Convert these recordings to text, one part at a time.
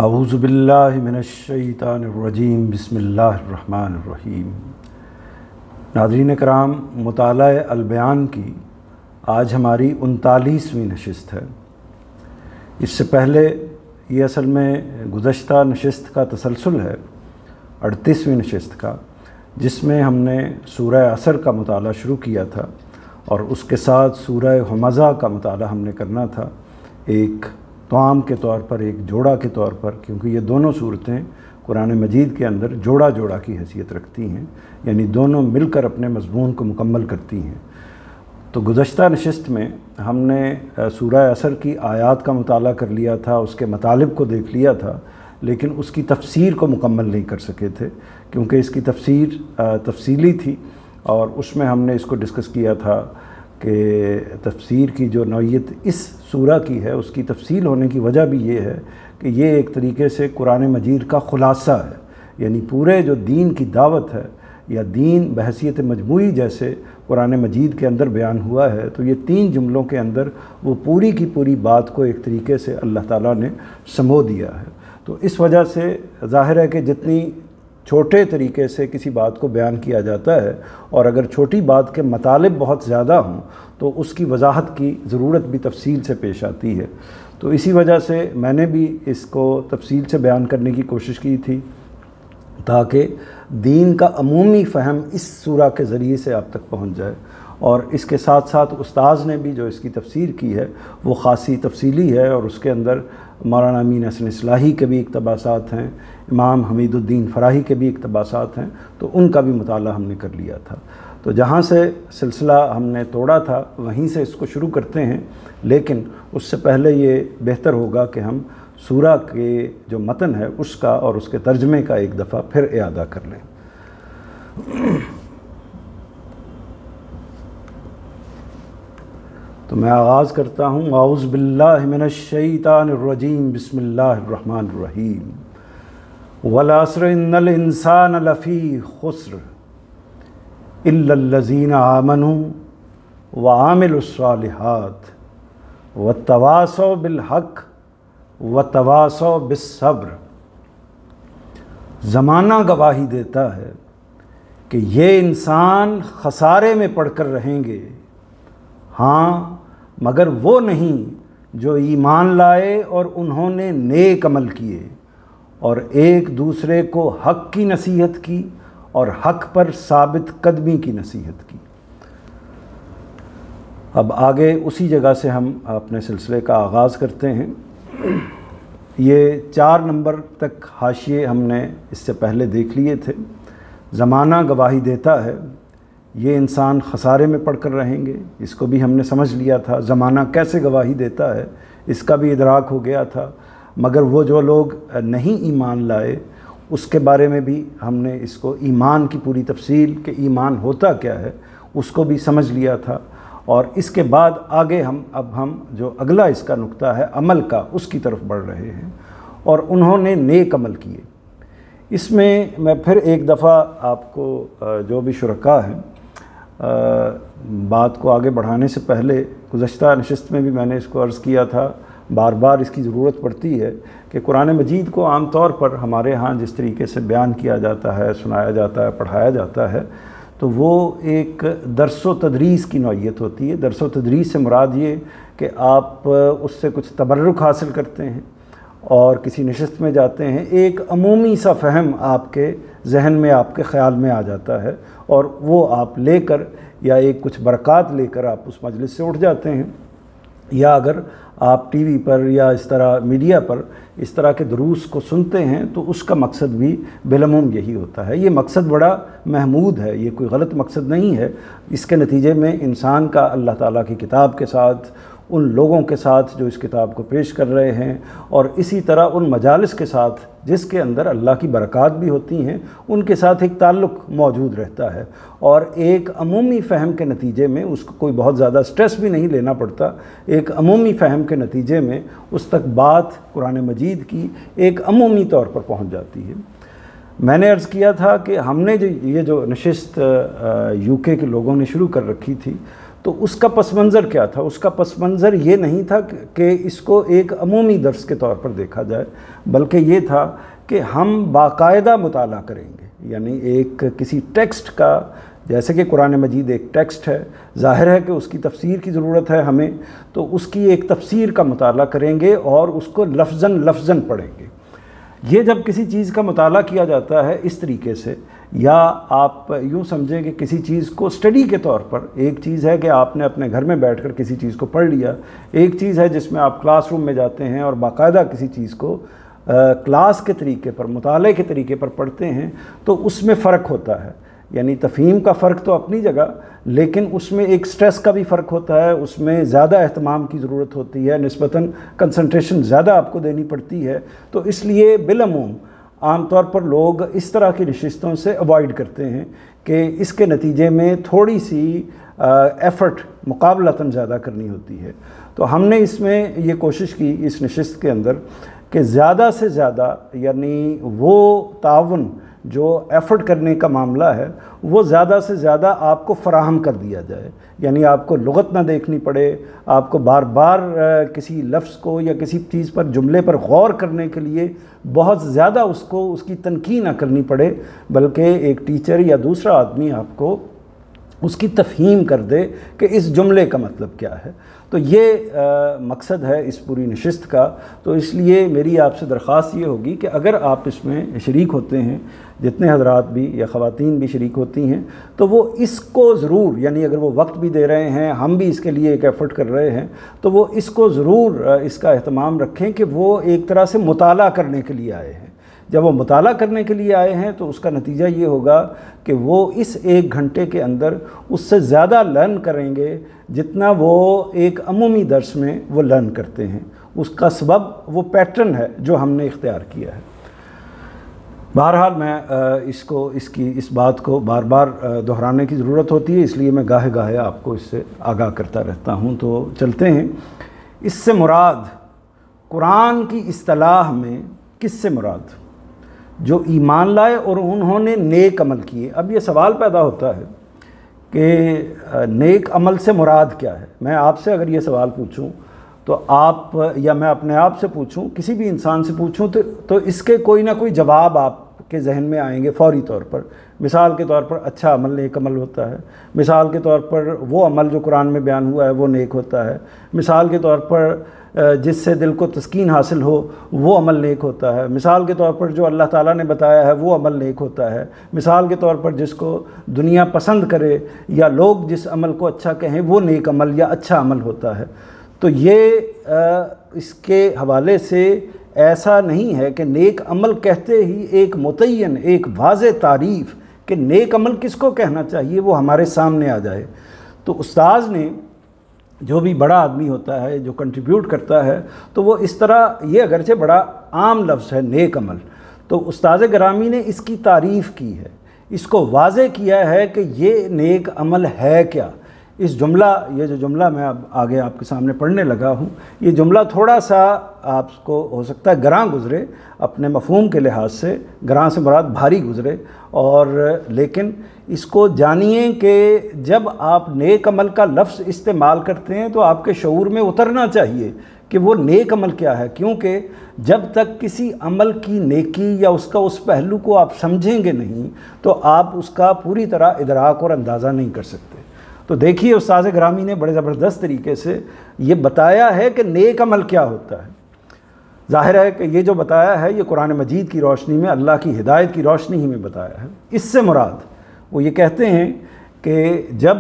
اعوذ باللہ من الشیطان الرجیم بسم اللہ الرحمن الرحیم۔ ناظرین کرام، مطالعہ البیان کی آج ہماری 39ویں نشست ہے۔ اس سے پہلے یہ اصل میں گزشتہ نشست کا تسلسل ہے، 38ویں نشست کا، جس میں ہم نے سورہ عصر کا مطالعہ شروع کیا تھا اور اس کے ساتھ سورہ ہمزہ کا مطالعہ ہم نے کرنا تھا، ایک توام کے طور پر، ایک جوڑا کے طور پر، کیونکہ یہ دونوں صورتیں قرآن مجید کے اندر جوڑا جوڑا کی حیثیت رکھتی ہیں، یعنی دونوں مل کر اپنے مضمون کو مکمل کرتی ہیں۔ تو گزشتہ نشست میں ہم نے سورہ عصر کی آیات کا مطالعہ کر لیا تھا، اس کے مطالب کو دیکھ لیا تھا، لیکن اس کی تفسیر کو مکمل نہیں کر سکے تھے، کیونکہ اس کی تفسیر تفصیلی تھی، اور اس میں ہم نے اس کو ڈسکس کیا تھا کہ تفسیر کی جو نوعیت اس سورہ کی ہے، اس کی تفصیل ہونے کی وجہ بھی یہ ہے کہ یہ ایک طریقے سے قرآن مجید کا خلاصہ ہے، یعنی پورے جو دین کی دعوت ہے یا دین بحیثیت مجموعی جیسے قرآن مجید کے اندر بیان ہوا ہے، تو یہ 3 جملوں کے اندر وہ پوری کی پوری بات کو ایک طریقے سے اللہ تعالیٰ نے سمو دیا ہے۔ تو اس وجہ سے ظاہر ہے کہ جتنی چھوٹے طریقے سے کسی بات کو بیان کیا جاتا ہے، اور اگر چھوٹی بات کے مطالب بہت زیادہ ہوں تو اس کی وضاحت کی ضرورت بھی تفصیل سے پیش آتی ہے۔ تو اسی وجہ سے میں نے بھی اس کو تفصیل سے بیان کرنے کی کوشش کی تھی، تاکہ دین کا عمومی فہم اس سورہ کے ذریعے سے آپ تک پہنچ جائے، اور اس کے ساتھ ساتھ استاذ نے بھی جو اس کی تفسیر کی ہے وہ خاصی تفصیلی ہے، اور اس کے اندر مولانا امین حسن اصلاحی کے بھی اقتباسات ہیں، امام حمید الدین فراہی کے بھی اقتباسات ہیں، تو ان کا بھی مطالعہ ہم نے کر لیا تھا۔ تو جہاں سے سلسلہ ہم نے توڑا تھا وہیں سے اس کو شروع کرتے ہیں، لیکن اس سے پہلے یہ بہتر ہوگا کہ ہم سورہ کے جو متن ہے اس کا اور اس کے ترجمے کا ایک دفعہ پھر اعادہ کر لیں۔ تو میں آغاز کرتا ہوں، اعوذ باللہ من الشیطان الرجیم بسم اللہ الرحمن الرحیم۔ والعصر ان الانسان لفی خسر الا الذین آمنوا وعملوا الصالحات وتواصوا بالحق وتواصوا بالصبر۔ زمانہ گواہی دیتا ہے کہ یہ انسان خسارے میں پڑ کر رہیں گے، ہاں مگر وہ نہیں جو ایمان لائے اور انہوں نے نیک عمل کیے اور ایک دوسرے کو حق کی نصیحت کی اور حق پر ثابت قدمی کی نصیحت کی۔ اب آگے اسی جگہ سے ہم اپنے سلسلے کا آغاز کرتے ہیں۔ یہ 4 نمبر تک حاشیے ہم نے اس سے پہلے دیکھ لیے تھے۔ زمانہ گواہی دیتا ہے، یہ انسان خسارے میں پڑ کر رہیں گے، اس کو بھی ہم نے سمجھ لیا تھا۔ زمانہ کیسے گواہی دیتا ہے اس کا بھی ادراک ہو گیا تھا، مگر وہ جو لوگ نہیں ایمان لائے اس کے بارے میں بھی ہم نے اس کو ایمان کی پوری تفصیل کہ ایمان ہوتا کیا ہے اس کو بھی سمجھ لیا تھا۔ اور اس کے بعد آگے اب ہم جو اگلا اس کا نقطہ ہے عمل کا، اس کی طرف بڑھ رہے ہیں، اور انہوں نے نیک عمل کیے۔ اس میں میں پھر ایک دفعہ آپ کو جو بھی شرکاء ہیں، بات کو آگے بڑھانے سے پہلے گزشتہ نشست میں بھی میں نے اس کو عرض کیا تھا، بار بار اس کی ضرورت پڑتی ہے کہ قرآن مجید کو عام طور پر ہمارے ہاں جس طریقے سے بیان کیا جاتا ہے، سنایا جاتا ہے، پڑھایا جاتا ہے، تو وہ ایک درس و تدریس کی نوعیت ہوتی ہے۔ درس و تدریس سے مراد یہ کہ آپ اس سے کچھ تبرک حاصل کرتے ہیں اور کسی نشست میں جاتے ہیں، ایک عمومی سا فہم آپ کے ذہن میں، آپ کے خیال میں آ جاتا ہے، اور وہ آپ لے کر یا ایک کچھ برکات لے کر آپ اس مجلس سے اٹھ جاتے ہیں۔ یا اگر آپ ٹی وی پر یا اس طرح میڈیا پر اس طرح کے دروس کو سنتے ہیں تو اس کا مقصد بھی بالعموم یہی ہوتا ہے۔ یہ مقصد بڑا محمود ہے، یہ کوئی غلط مقصد نہیں ہے۔ اس کے نتیجے میں انسان کا اللہ تعالیٰ کی کتاب کے ساتھ، ان لوگوں کے ساتھ جو اس کتاب کو پیش کر رہے ہیں، اور اسی طرح ان مجالس کے ساتھ جس کے اندر اللہ کی برکات بھی ہوتی ہیں، ان کے ساتھ ایک تعلق موجود رہتا ہے، اور ایک عمومی فہم کے نتیجے میں اس کو کوئی بہت زیادہ سٹریس بھی نہیں لینا پڑتا۔ ایک عمومی فہم کے نتیجے میں اس تک بات قرآن مجید کی ایک عمومی طور پر پہنچ جاتی ہے۔ میں نے عرض کیا تھا کہ ہم نے یہ جو نشست UK کے لوگوں نے شروع کر رکھی تھی، تو اس کا پس منظر کیا تھا؟ اس کا پس منظر یہ نہیں تھا کہ اس کو ایک عمومی درس کے طور پر دیکھا جائے، بلکہ یہ تھا کہ ہم باقاعدہ مطالعہ کریں گے، یعنی ایک کسی ٹیکسٹ کا، جیسے کہ قرآن مجید ایک ٹیکسٹ ہے، ظاہر ہے کہ اس کی تفسیر کی ضرورت ہے ہمیں، تو اس کی ایک تفسیر کا مطالعہ کریں گے اور اس کو لفظاً لفظاً پڑھیں گے۔ یہ جب کسی چیز کا مطالعہ کیا جاتا ہے اس طریقے سے، یا آپ یوں سمجھیں کہ کسی چیز کو اسٹڈی کے طور پر، ایک چیز ہے کہ آپ نے اپنے گھر میں بیٹھ کر کسی چیز کو پڑھ لیا، ایک چیز ہے جس میں آپ کلاس روم میں جاتے ہیں اور باقاعدہ کسی چیز کو کلاس کے طریقے پر، مطالعے کے طریقے پر پڑھتے ہیں، تو اس میں فرق ہوتا ہے۔ یعنی تفہیم کا فرق تو اپنی جگہ، لیکن اس میں ایک سٹریس کا بھی فرق ہوتا ہے، اس میں زیادہ اہتمام کی ضرورت ہوتی ہے، نسبتاً کنسنٹریشن زیادہ آپ کو دینی پڑتی ہے، تو اس لیے بالعموم عام طور پر لوگ اس طرح کی نشستوں سے اوائڈ کرتے ہیں کہ اس کے نتیجے میں تھوڑی سی ایفرٹ مقابلتاً زیادہ کرنی ہوتی ہے۔ تو ہم نے اس میں یہ کوشش کی اس نشست کے اندر کہ زیادہ سے زیادہ، یعنی وہ تعاون جو ایفرٹ کرنے کا معاملہ ہے وہ زیادہ سے زیادہ آپ کو فراہم کر دیا جائے، یعنی آپ کو لغت نہ دیکھنی پڑے، آپ کو بار بار کسی لفظ کو یا کسی چیز پر، جملے پر غور کرنے کے لیے بہت زیادہ اس کی تنقید نہ کرنی پڑے، بلکہ ایک ٹیچر یا دوسرا آدمی آپ کو اس کی تفہیم کر دے کہ اس جملے کا مطلب کیا ہے۔ تو یہ مقصد ہے اس پوری نشست کا۔ تو اس لیے میری آپ سے درخواست یہ ہوگی کہ اگر آپ اس میں شریک ہوتے ہیں، جتنے حضرات بھی یا خواتین بھی شریک ہوتی ہیں، تو وہ اس کو ضرور، یعنی اگر وہ وقت بھی دے رہے ہیں، ہم بھی اس کے لیے ایک ایفرٹ کر رہے ہیں، تو وہ اس کو ضرور اس کا اہتمام رکھیں کہ وہ ایک طرح سے مطالعہ کرنے کے لیے آئے ہیں۔ جب وہ مطالعہ کرنے کے لیے آئے ہیں تو اس کا نتیجہ یہ ہوگا کہ وہ اس 1 گھنٹے کے اندر اس سے زیادہ لرن کریں گے جتنا وہ ایک عمومی درس میں وہ لرن کرتے ہیں۔ اس کا سبب وہ پیٹرن ہے جو ہم نے اختیار کیا ہے۔ بہرحال میں اس بات کو بار بار دہرانے کی ضرورت ہوتی ہے، اس لیے میں گاہے گاہے آپ کو اس سے آگاہ کرتا رہتا ہوں۔ تو چلتے ہیں، اس سے مراد قرآن کی اصطلاح میں کس سے مراد؟ جو ایمان لائے اور انہوں نے نیک عمل کیے۔ اب یہ سوال پیدا ہوتا ہے کہ نیک عمل سے مراد کیا ہے؟ میں آپ سے اگر یہ سوال پوچھوں تو آپ، یا میں اپنے آپ سے پوچھوں، کسی بھی انسان سے پوچھوں، تو اس کے کوئی نہ کوئی جواب آپ کے ذہن میں آئیں گے فوری طور پر۔ مثال کے طور پر اچھا عمل نیک عمل ہوتا ہے، مثال کے طور پر وہ عمل جو قرآن میں بیان ہوا ہے وہ نیک ہوتا ہے، مثال کے طور پر جس سے دل کو تسکین حاصل ہو وہ عمل نیک ہوتا ہے، مثال کے طور پر جو اللہ تعالیٰ نے بتایا ہے وہ عمل نیک ہوتا ہے، مثال کے طور پر جس کو دنیا پسند کرے یا لوگ جس عمل کو اچھا کہیں وہ نیک عمل یا اچھا عمل ہوتا ہے۔ تو یہ اس کے حوالے سے ایسا نہیں ہے کہ نیک عمل کہتے ہی ایک متعین، ایک واضح تعریف کہ نیک عمل کس کو کہنا چاہیے وہ ہمارے سامنے آ جائے۔ تو استاذ نے، جو بھی بڑا آدمی ہوتا ہے جو کنٹریبیوٹ کرتا ہے، تو وہ اس طرح، یہ اگرچہ بڑا عام لفظ ہے نیک عمل، تو استاذ گرامی نے اس کی تعریف کی ہے، اس کو واضح کیا ہے کہ یہ نیک عمل ہے کیا۔ اس جملہ، یہ جو جملہ میں اب آگے آپ کے سامنے پڑھنے لگا ہوں، یہ جملہ تھوڑا سا آپ کو ہو سکتا ہے گراں گزرے، اپنے مفہوم کے لحاظ سے گراں سے مراد بھاری گزرے، اور لیکن اس کو جانیے کہ جب آپ نیک عمل کا لفظ استعمال کرتے ہیں تو آپ کے شعور میں اترنا چاہیے کہ وہ نیک عمل کیا ہے، کیونکہ جب تک کسی عمل کی نیکی یا اس کا اس پہلو کو آپ سمجھیں گے نہیں تو آپ اس کا پوری طرح ادراک اور اندازہ نہیں کر سکتے۔ تو دیکھیے استاذ گرامی نے بڑے زبردست طریقے سے یہ بتایا ہے کہ نیک عمل کیا ہوتا ہے۔ ظاہر ہے کہ یہ جو بتایا ہے یہ قرآن مجید کی روشنی میں، اللہ کی ہدایت کی روشنی ہی میں بتایا ہے۔ اس سے مراد وہ یہ کہتے ہیں کہ جب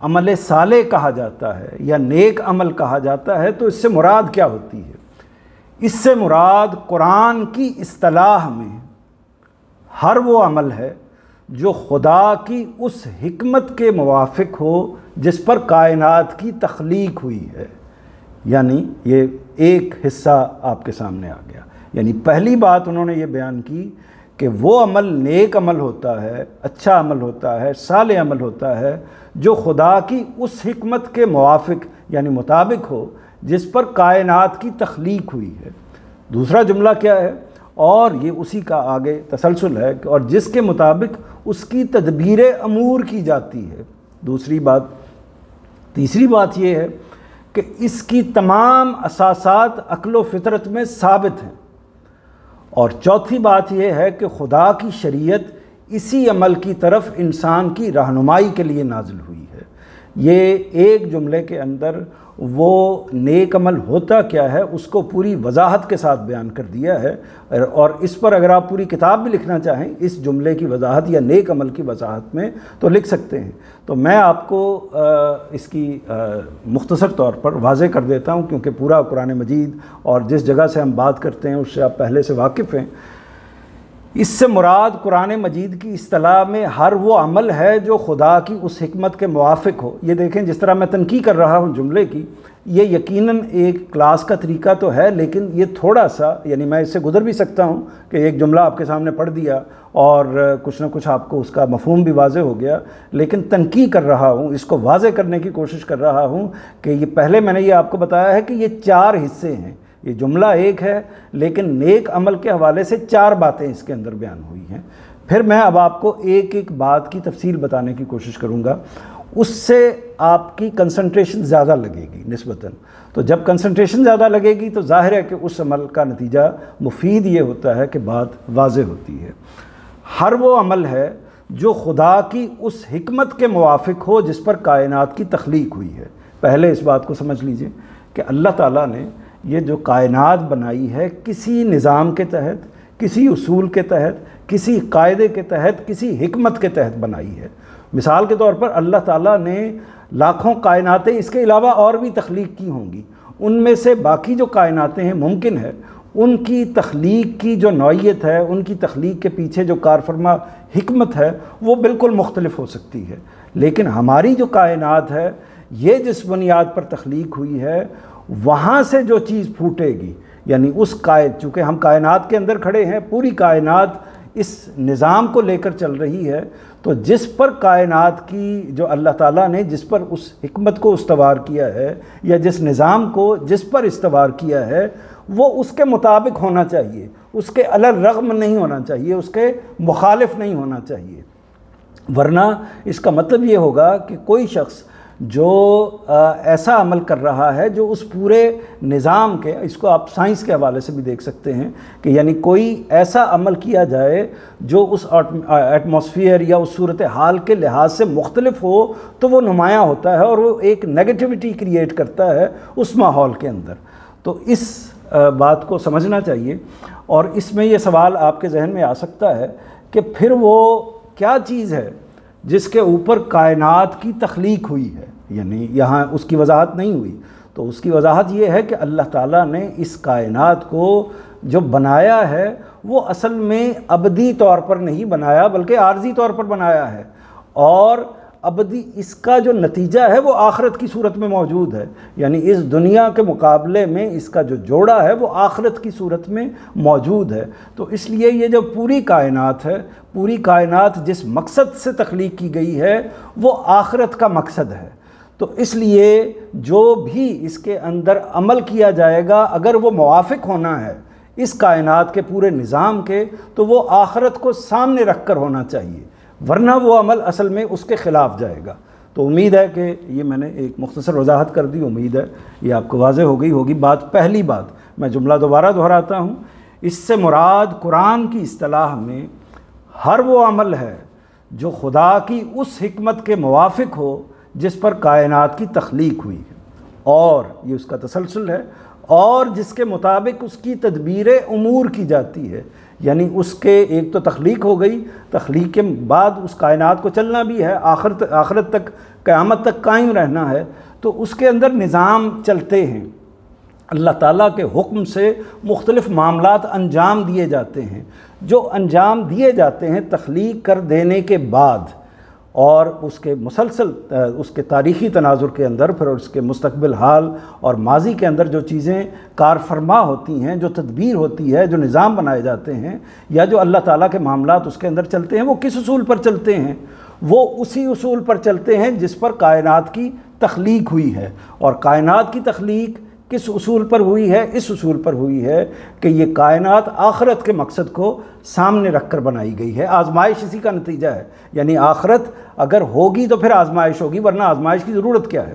عمل صالح کہا جاتا ہے یا نیک عمل کہا جاتا ہے تو اس سے مراد کیا ہوتی ہے؟ اس سے مراد قرآن کی اصطلاح میں ہر وہ عمل ہے جو خدا کی اس حکمت کے موافق ہو جس پر کائنات کی تخلیق ہوئی ہے۔ یعنی یہ ایک حصہ آپ کے سامنے آ گیا، یعنی پہلی بات انہوں نے یہ بیان کی کہ وہ عمل نیک عمل ہوتا ہے، اچھا عمل ہوتا ہے، صالح عمل ہوتا ہے جو خدا کی اس حکمت کے موافق یعنی مطابق ہو جس پر کائنات کی تخلیق ہوئی ہے۔ دوسرا جملہ کیا ہے؟ اور یہ اسی کا آگے تسلسل ہے، اور جس کے مطابق اس کی تدبیر امور کی جاتی ہے۔ دوسری بات تیسری بات یہ ہے کہ اس کی تمام اساسات عقل و فطرت میں ثابت ہیں، اور چوتھی بات یہ ہے کہ خدا کی شریعت اسی عمل کی طرف انسان کی رہنمائی کے لیے نازل ہوئی ہے۔ یہ ایک جملے کے اندر وہ نیک عمل ہوتا کیا ہے اس کو پوری وضاحت کے ساتھ بیان کر دیا ہے، اور اس پر اگر آپ پوری کتاب بھی لکھنا چاہیں اس جملے کی وضاحت یا نیک عمل کی وضاحت میں تو لکھ سکتے ہیں۔ تو میں آپ کو اس کی مختصر طور پر واضح کر دیتا ہوں، کیونکہ پورا قرآن مجید اور جس جگہ سے ہم بات کرتے ہیں اس سے آپ پہلے سے واقف ہیں۔ اس سے مراد قرآن مجید کی اصطلاح میں ہر وہ عمل ہے جو خدا کی اس حکمت کے موافق ہو۔ یہ دیکھیں جس طرح میں تنقید کر رہا ہوں جملے کی، یہ یقیناً ایک کلاس کا طریقہ تو ہے، لیکن یہ تھوڑا سا یعنی میں اس سے گزر بھی سکتا ہوں کہ ایک جملہ آپ کے سامنے پڑھ دیا اور کچھ نہ کچھ آپ کو اس کا مفہوم بھی واضح ہو گیا، لیکن تنقید کر رہا ہوں، اس کو واضح کرنے کی کوشش کر رہا ہوں کہ یہ پہلے میں نے یہ آپ کو بتایا ہے کہ یہ 4 حصے ہیں، یہ جملہ ایک ہے لیکن نیک عمل کے حوالے سے 4 باتیں اس کے اندر بیان ہوئی ہیں۔ پھر میں اب آپ کو ایک ایک بات کی تفصیل بتانے کی کوشش کروں گا، اس سے آپ کی کنسنٹریشن زیادہ لگے گی نسبتاً۔ تو جب کنسنٹریشن زیادہ لگے گی تو ظاہر ہے کہ اس عمل کا نتیجہ مفید یہ ہوتا ہے کہ بات واضح ہوتی ہے۔ ہر وہ عمل ہے جو خدا کی اس حکمت کے موافق ہو جس پر کائنات کی تخلیق ہوئی ہے۔ پہلے اس بات کو سمجھ لیجئے کہ اللہ تعالیٰ نے یہ جو کائنات بنائی ہے کسی نظام کے تحت، کسی اصول کے تحت، کسی قاعدے کے تحت، کسی حکمت کے تحت بنائی ہے۔ مثال کے طور پر اللہ تعالیٰ نے لاکھوں کائناتیں اس کے علاوہ اور بھی تخلیق کی ہوں گی، ان میں سے باقی جو کائناتیں ہیں ممکن ہے ان کی تخلیق کی جو نوعیت ہے، ان کی تخلیق کے پیچھے جو کارفرما حکمت ہے وہ بالکل مختلف ہو سکتی ہے، لیکن ہماری جو کائنات ہے یہ جس بنیاد پر تخلیق ہوئی ہے وہاں سے جو چیز پھوٹے گی، یعنی اس چونکہ ہم کائنات کے اندر کھڑے ہیں، پوری کائنات اس نظام کو لے کر چل رہی ہے، تو جس پر کائنات کی جو اللہ تعالیٰ نے جس پر اس حکمت کو استوار کیا ہے یا جس نظام کو جس پر استوار کیا ہے وہ اس کے مطابق ہونا چاہیے، اس کے علی الرغم نہیں ہونا چاہیے، اس کے مخالف نہیں ہونا چاہیے، ورنہ اس کا مطلب یہ ہوگا کہ کوئی شخص جو ایسا عمل کر رہا ہے جو اس پورے نظام کے، اس کو آپ سائنس کے حوالے سے بھی دیکھ سکتے ہیں کہ یعنی کوئی ایسا عمل کیا جائے جو اس ایٹماسفیئر یا اس صورتحال کے لحاظ سے مختلف ہو تو وہ نمایاں ہوتا ہے اور وہ ایک نیگیٹیوٹی کریٹ کرتا ہے اس ماحول کے اندر۔ تو اس بات کو سمجھنا چاہیے، اور اس میں یہ سوال آپ کے ذہن میں آ سکتا ہے کہ پھر وہ کیا چیز ہے جس کے اوپر کائنات کی تخلیق ہوئی ہے، یعنی یہاں اس کی وضاحت نہیں ہوئی، تو اس کی وضاحت یہ ہے کہ اللہ تعالیٰ نے اس کائنات کو جو بنایا ہے وہ اصل میں ابدی طور پر نہیں بنایا بلکہ عارضی طور پر بنایا ہے، اور ابدی اس کا جو نتیجہ ہے وہ آخرت کی صورت میں موجود ہے، یعنی اس دنیا کے مقابلے میں اس کا جو جوڑا ہے وہ آخرت کی صورت میں موجود ہے۔ تو اس لیے یہ جو پوری کائنات ہے، پوری کائنات جس مقصد سے تخلیق کی گئی ہے وہ آخرت کا مقصد ہے، تو اس لیے جو بھی اس کے اندر عمل کیا جائے گا اگر وہ موافق ہونا ہے اس کائنات کے پورے نظام کے تو وہ آخرت کو سامنے رکھ کر ہونا چاہیے، ورنہ وہ عمل اصل میں اس کے خلاف جائے گا۔ تو امید ہے کہ یہ میں نے ایک مختصر وضاحت کر دی، امید ہے یہ آپ کو واضح ہو گئی ہوگی۔ پہلی بات میں جملہ دوبارہ دہراتا ہوں، اس سے مراد قرآن کی اصطلاح میں ہر وہ عمل ہے جو خدا کی اس حکمت کے موافق ہو جس پر کائنات کی تخلیق ہوئی ہے، اور یہ اس کا تسلسل ہے، اور جس کے مطابق اس کی تدبیر امور کی جاتی ہے، یعنی اس کے ایک تو تخلیق ہو گئی، تخلیق کے بعد اس کائنات کو چلنا بھی ہے، آخرت تک، قیامت تک قائم رہنا ہے، تو اس کے اندر نظام چلتے ہیں، اللہ تعالیٰ کے حکم سے مختلف معاملات انجام دیے جاتے ہیں، جو انجام دیے جاتے ہیں تخلیق کر دینے کے بعد، اور اس کے مسلسل اس کے تاریخی تناظر کے اندر پھر اس کے مستقبل حال اور ماضی کے اندر جو چیزیں کار فرما ہوتی ہیں، جو تدبیر ہوتی ہے، جو نظام بنائے جاتے ہیں یا جو اللہ تعالیٰ کے معاملات اس کے اندر چلتے ہیں، وہ کس اصول پر چلتے ہیں؟ وہ اسی اصول پر چلتے ہیں جس پر کائنات کی تخلیق ہوئی ہے، اور کائنات کی تخلیق کس اصول پر ہوئی ہے؟ اس اصول پر ہوئی ہے کہ یہ کائنات آخرت کے مقصد کو سامنے رکھ کر بنائی گئی ہے، آزمائش اسی کا نتیجہ ہے، یعنی آخرت اگر ہوگی تو پھر آزمائش ہوگی، ورنہ آزمائش کی ضرورت کیا ہے؟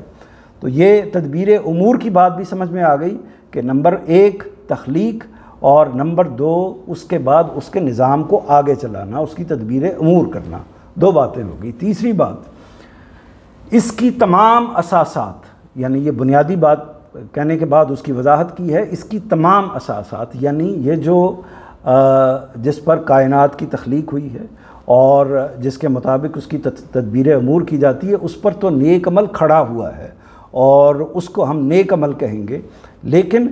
تو یہ تدبیر امور کی بات بھی سمجھ میں آ گئی کہ نمبر 1 تخلیق اور نمبر 2 اس کے بعد اس کے نظام کو آگے چلانا، اس کی تدبیر امور کرنا، 2 باتیں ہو گئی۔ تیسری بات، اس کی تمام اساسات، یعنی یہ بنیادی بات کہنے کے بعد اس کی وضاحت کی ہے، اس کی تمام اساسات یعنی یہ جو جس پر کائنات کی تخلیق ہوئی ہے اور جس کے مطابق اس کی تدبیر امور کی جاتی ہے، اس پر تو نیک عمل کھڑا ہوا ہے اور اس کو ہم نیک عمل کہیں گے، لیکن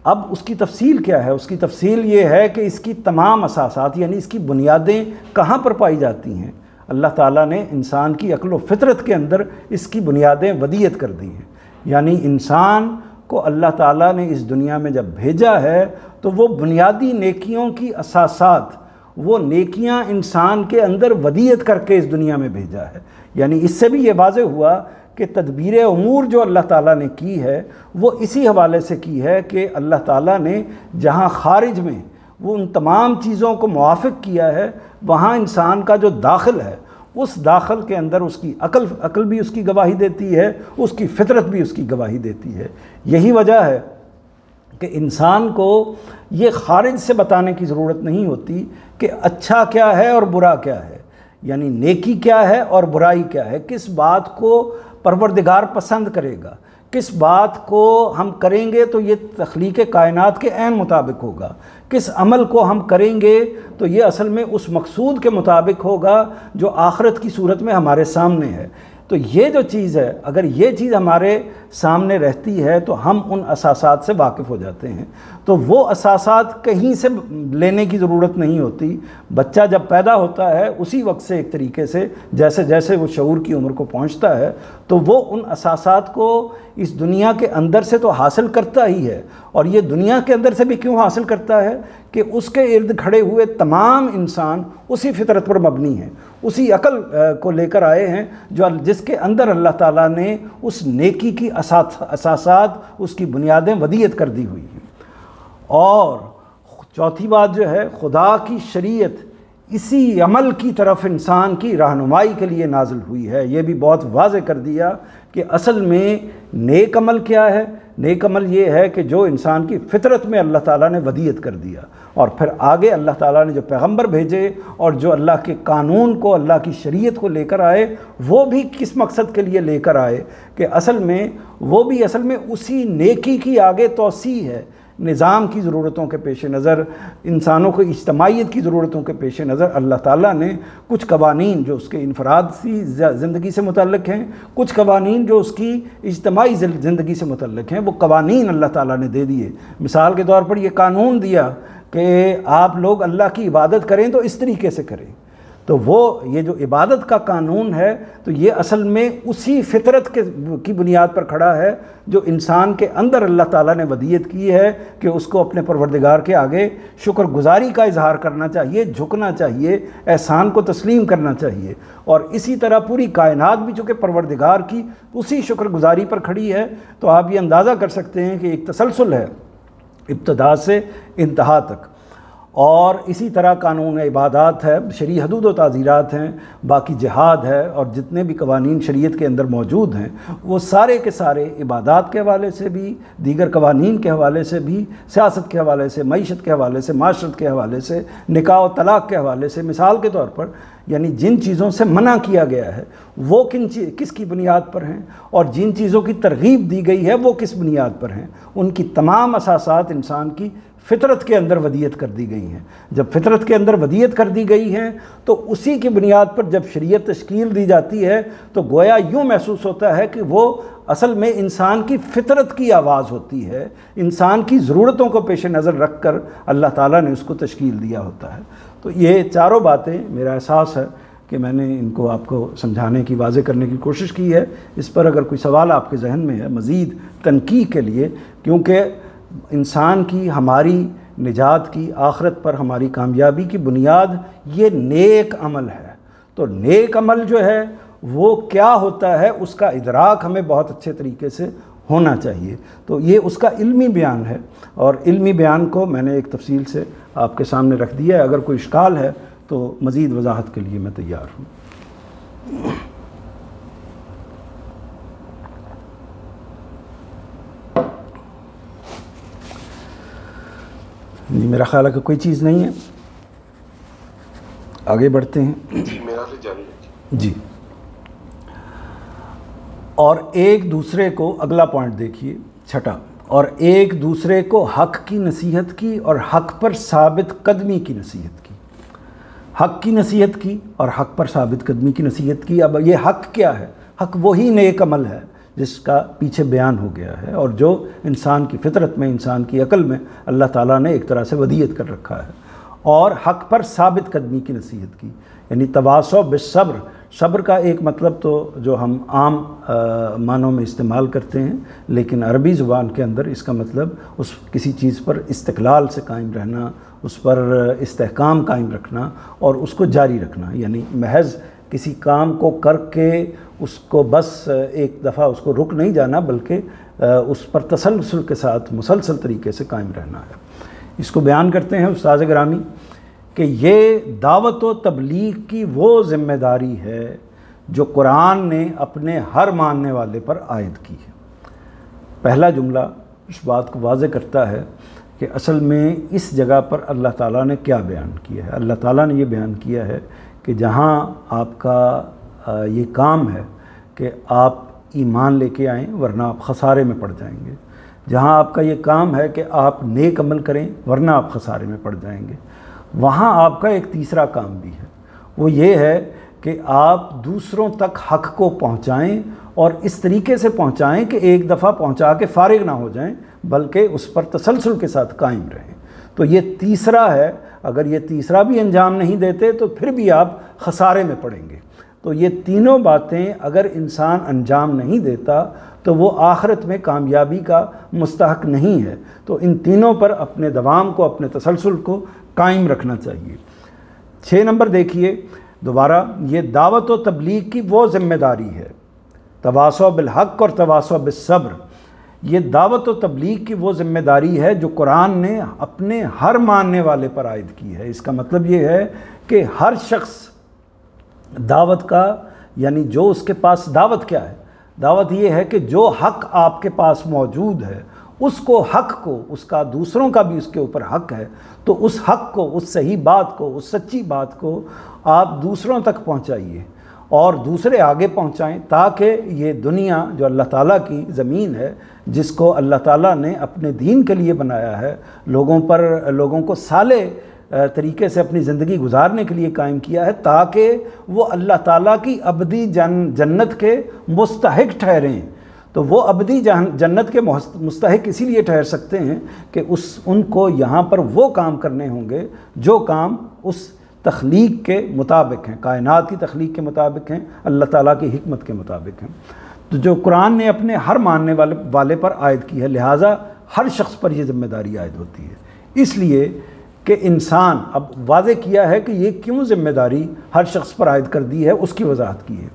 اب اس کی تفصیل کیا ہے؟ اس کی تفصیل یہ ہے کہ اس کی تمام اساسات یعنی اس کی بنیادیں کہاں پر پائی جاتی ہیں۔ اللہ تعالیٰ نے انسان کی عقل و فطرت کے اندر اس کی بنیادیں ودیت کر دی ہیں، یعنی انسان کو اللہ تعالیٰ نے اس دنیا میں جب بھیجا ہے تو وہ بنیادی نیکیوں کی اساسات، وہ نیکیاں انسان کے اندر ودیت کر کے اس دنیا میں بھیجا ہے۔ یعنی اس سے بھی یہ واضح ہوا کہ تدبیر امور جو اللہ تعالیٰ نے کی ہے وہ اسی حوالے سے کی ہے کہ اللہ تعالیٰ نے جہاں خارج میں وہ ان تمام چیزوں کو موافق کیا ہے، وہاں انسان کا جو داخل ہے اس داخل کے اندر اس کی عقل بھی اس کی گواہی دیتی ہے، اس کی فطرت بھی اس کی گواہی دیتی ہے۔ یہی وجہ ہے کہ انسان کو یہ خارج سے بتانے کی ضرورت نہیں ہوتی کہ اچھا کیا ہے اور برا کیا ہے، یعنی نیکی کیا ہے اور برائی کیا ہے، کس بات کو پروردگار پسند کرے گا، کس بات کو ہم کریں گے تو یہ تخلیق کائنات کے عین مطابق ہوگا، کس عمل کو ہم کریں گے تو یہ اصل میں اس مقصود کے مطابق ہوگا جو آخرت کی صورت میں ہمارے سامنے ہے۔ تو یہ جو چیز ہے، اگر یہ چیز ہمارے سامنے رہتی ہے تو ہم ان اساسات سے واقف ہو جاتے ہیں۔ تو وہ اساسات کہیں سے لینے کی ضرورت نہیں ہوتی، بچہ جب پیدا ہوتا ہے اسی وقت سے ایک طریقے سے جیسے جیسے وہ شعور کی عمر کو پہنچتا ہے تو وہ ان اساسات کو اس دنیا کے اندر سے تو حاصل کرتا ہی ہے، اور یہ دنیا کے اندر سے بھی کیوں حاصل کرتا ہے کہ اس کے ارد کھڑے ہوئے تمام انسان اسی فطرت پر مبنی ہیں، اسی عقل کو لے کر آئے ہیں جس کے اندر اللہ تعالیٰ نے اس نیکی کی اساسات، اس کی بنیادیں ودیت کر دی ہوئی ہیں۔ اور چوتھی بات جو ہے، خدا کی شریعت اسی عمل کی طرف انسان کی رہنمائی کے لیے نازل ہوئی ہے۔ یہ بھی بہت واضح کر دیا کہ اصل میں نیک عمل کیا ہے۔ نیک عمل یہ ہے کہ جو انسان کی فطرت میں اللہ تعالیٰ نے ودیت کر دیا، اور پھر آگے اللہ تعالیٰ نے جو پیغمبر بھیجے اور جو اللہ کے قانون کو، اللہ کی شریعت کو لے کر آئے، وہ بھی کس مقصد کے لیے لے کر آئے کہ اصل میں اسی نیکی کی آگے توسیع ہے۔ نظام کی ضرورتوں کے پیش نظر، انسانوں کو اجتماعیت کی ضرورتوں کے پیش نظر اللہ تعالیٰ نے کچھ قوانین جو اس کے انفرادی زندگی سے متعلق ہیں، کچھ قوانین جو اس کی اجتماعی زندگی سے متعلق ہیں، وہ قوانین اللہ تعالیٰ نے دے دیے۔ مثال کے طور پر یہ قانون دیا کہ آپ لوگ اللہ کی عبادت کریں تو اس طریقے سے کریں، تو یہ جو عبادت کا قانون ہے تو یہ اصل میں اسی فطرت کی بنیاد پر کھڑا ہے جو انسان کے اندر اللہ تعالیٰ نے ودیت کی ہے کہ اس کو اپنے پروردگار کے آگے شکر گزاری کا اظہار کرنا چاہیے، جھکنا چاہیے، احسان کو تسلیم کرنا چاہیے۔ اور اسی طرح پوری کائنات بھی چونکہ پروردگار کی اسی شکر گزاری پر کھڑی ہے، تو آپ یہ اندازہ کر سکتے ہیں کہ ایک تسلسل ہے ابتدا سے انتہا تک۔ اور اسی طرح قانون عبادات ہے، شرعی حدود و تعزیرات ہیں، باقی جہاد ہے، اور جتنے بھی قوانین شریعت کے اندر موجود ہیں وہ سارے کے سارے عبادات کے حوالے سے بھی، دیگر قوانین کے حوالے سے بھی، سیاست کے حوالے سے، معیشت کے حوالے سے، معاشرت کے حوالے سے، نکاح و طلاق کے حوالے سے، مثال کے طور پر یعنی جن چیزوں سے منع کیا گیا ہے وہ کس کی بنیاد پر ہیں، اور جن چیزوں کی ترغیب دی گئی ہے وہ کس بنیاد پر ہیں، ان کی تمام اساسات انسان کی فطرت کے اندر ودیت کر دی گئی ہیں۔ جب فطرت کے اندر ودیت کر دی گئی ہیں تو اسی کی بنیاد پر جب شریعت تشکیل دی جاتی ہے تو گویا یوں محسوس ہوتا ہے کہ وہ اصل میں انسان کی فطرت کی آواز ہوتی ہے، انسان کی ضرورتوں کو پیش نظر رکھ کر اللہ تعالیٰ نے اس کو تشکیل دیا ہوتا ہے۔ تو یہ چاروں باتیں میرا احساس ہے کہ میں نے ان کو آپ کو سمجھانے کی، واضح کرنے کی کوشش کی ہے۔ اس پر اگر کوئی سوال آپ کے ذہن میں ہے مزید تنقیح کے لیے، کیونکہ انسان کی، ہماری نجات کی، آخرت پر ہماری کامیابی کی بنیاد یہ نیک عمل ہے۔ تو نیک عمل جو ہے وہ کیا ہوتا ہے اس کا ادراک ہمیں بہت اچھے طریقے سے ہونا چاہیے۔ تو یہ اس کا علمی بیان ہے، اور علمی بیان کو میں نے ایک تفصیل سے آپ کے سامنے رکھ دیا ہے۔ اگر کوئی اشکال ہے تو مزید وضاحت کے لیے میں تیار ہوں۔ جی میرا خیال ہے کہ کوئی چیز نہیں ہے، آگے بڑھتے ہیں. جی میرا سے جاری رکھیے. جی، اور ایک دوسرے کو، اگلا پوائنٹ دیکھیے چھٹا، اور ایک دوسرے کو حق کی نصیحت کی اور حق پر ثابت قدمی کی نصیحت کی. حق کی نصیحت کی اور حق پر ثابت قدمی کی نصیحت کی. اب یہ حق کیا ہے؟ حق وہی نیک عمل ہے جس کا پیچھے بیان ہو گیا ہے، اور جو انسان کی فطرت میں، انسان کی عقل میں اللہ تعالیٰ نے ایک طرح سے ودیت کر رکھا ہے. اور حق پر ثابت قدمی کی نصیحت کی، یعنی تواصو بالصبر. صبر کا ایک مطلب تو جو ہم عام معنوں میں استعمال کرتے ہیں، لیکن عربی زبان کے اندر اس کا مطلب اس کسی چیز پر استقلال سے قائم رہنا، اس پر استحکام قائم رکھنا اور اس کو جاری رکھنا. یعنی محض کسی کام کو کر کے اس کو بس ایک دفعہ اس کو رک نہیں جانا، بلکہ اس پر تسلسل کے ساتھ مسلسل طریقے سے قائم رہنا ہے. اس کو بیان کرتے ہیں استاذ گرامی کہ یہ دعوت و تبلیغ کی وہ ذمہ داری ہے جو قرآن نے اپنے ہر ماننے والے پر عائد کی ہے. پہلا جملہ اس بات کو واضح کرتا ہے کہ اصل میں اس جگہ پر اللہ تعالیٰ نے کیا بیان کیا ہے. اللہ تعالیٰ نے یہ بیان کیا ہے کہ جہاں آپ کا یہ کام ہے کہ آپ ایمان لے کے آئیں ورنہ آپ خسارے میں پڑ جائیں گے. جہاں آپ کا یہ کام ہے کہ آپ نیک عمل کریں ورنہ آپ خسارے میں پڑ جائیں گے، وہاں آپ کا ایک تیسرا کام بھی ہے. وہ یہ ہے کہ آپ دوسروں تک حق کو پہنچائیں اور اس طریقے سے پہنچائیں کہ ایک دفعہ پہنچا کے فارغ نہ ہو جائیں، بلکہ اس پر تسلسل کے ساتھ قائم رہیں. تو یہ تیسرا ہے. اگر یہ تیسرا بھی انجام نہیں دیتے تو پھر بھی آپ خسارے میں پڑیں گے. تو یہ تینوں باتیں اگر انسان انجام نہیں دیتا تو وہ آخرت میں کامیابی کا مستحق نہیں ہے. تو ان تینوں پر اپنے دوام کو، اپنے تسلسل کو قائم رکھنا چاہیے. 6 نمبر دیکھیے دوبارہ، یہ دعوت و تبلیغ کی وہ ذمہ داری ہے، تواصو بالحق اور تواصو بالصبر. یہ دعوت و تبلیغ کی وہ ذمہ داری ہے جو قرآن نے اپنے ہر ماننے والے پر عائد کی ہے. اس کا مطلب یہ ہے کہ ہر شخص دعوت کا، یعنی جو اس کے پاس دعوت کیا ہے؟ دعوت یہ ہے کہ جو حق آپ کے پاس موجود ہے اس کو، حق کو، اس کا دوسروں کا بھی اس کے اوپر حق ہے، تو اس حق کو، اس صحیح بات کو، اس سچی بات کو آپ دوسروں تک پہنچائیے اور دوسرے آگے پہنچائیں، تاکہ یہ دنیا جو اللہ تعالیٰ کی زمین ہے، جس کو اللہ تعالیٰ نے اپنے دین کے لیے بنایا ہے، لوگوں کو صالح طریقے سے اپنی زندگی گزارنے کے لیے قائم کیا ہے، تاکہ وہ اللہ تعالیٰ کی ابدی جنت کے مستحق ٹھہریں. تو وہ ابدی جنت کے مستحق اسی لیے ٹھہر سکتے ہیں کہ ان کو یہاں پر وہ کام کرنے ہوں گے جو کام اس تخلیق کے مطابق ہیں، کائنات کی تخلیق کے مطابق ہیں، اللہ تعالیٰ کی حکمت کے مطابق ہیں. تو جو قرآن نے اپنے ہر ماننے والے پر عائد کی ہے، لہٰذا ہر شخص پر یہ ذمہ داری عائد ہوتی ہے. اس لیے کہ انسان، اب واضح کیا ہے کہ یہ کیوں ذمہ داری ہر شخص پر عائد کر دی ہے، اس کی وضاحت کی ہے.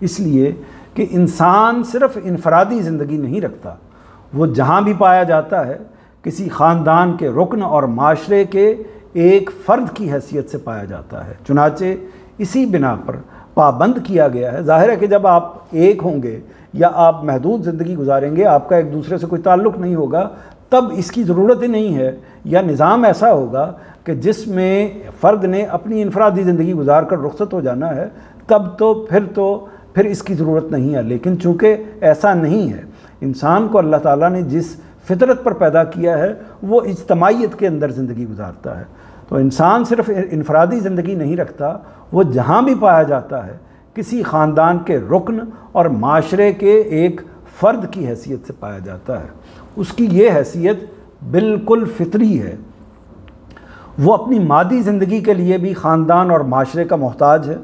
اس لیے کہ انسان صرف انفرادی زندگی نہیں رکھتا، وہ جہاں بھی پایا جاتا ہے کسی خاندان کے رکن اور معاشرے کے ایک فرد کی حیثیت سے پایا جاتا ہے. چنانچہ اسی بنا پر پابند کیا گیا ہے. ظاہر ہے کہ جب آپ ایک ہوں گے یا آپ محدود زندگی گزاریں گے، آپ کا ایک دوسرے سے کوئی تعلق نہیں ہوگا، تب اس کی ضرورت ہی نہیں ہے. یا نظام ایسا ہوگا کہ جس میں فرد نے اپنی انفرادی زندگی گزار کر رخصت ہو جانا ہے، تب تو پھر اس کی ضرورت نہیں ہے. لیکن چونکہ ایسا نہیں ہے، انسان کو اللہ تعالیٰ نے جس فطرت پر پیدا کیا ہے وہ اجتماعیت کے اندر زندگی گزارتا ہے. تو انسان صرف انفرادی زندگی نہیں رکھتا، وہ جہاں بھی پایا جاتا ہے کسی خاندان کے رکن اور معاشرے کے ایک فرد کی حیثیت سے پایا جاتا ہے. اس کی یہ حیثیت بالکل فطری ہے. وہ اپنی مادی زندگی کے لیے بھی خاندان اور معاشرے کا محتاج ہے،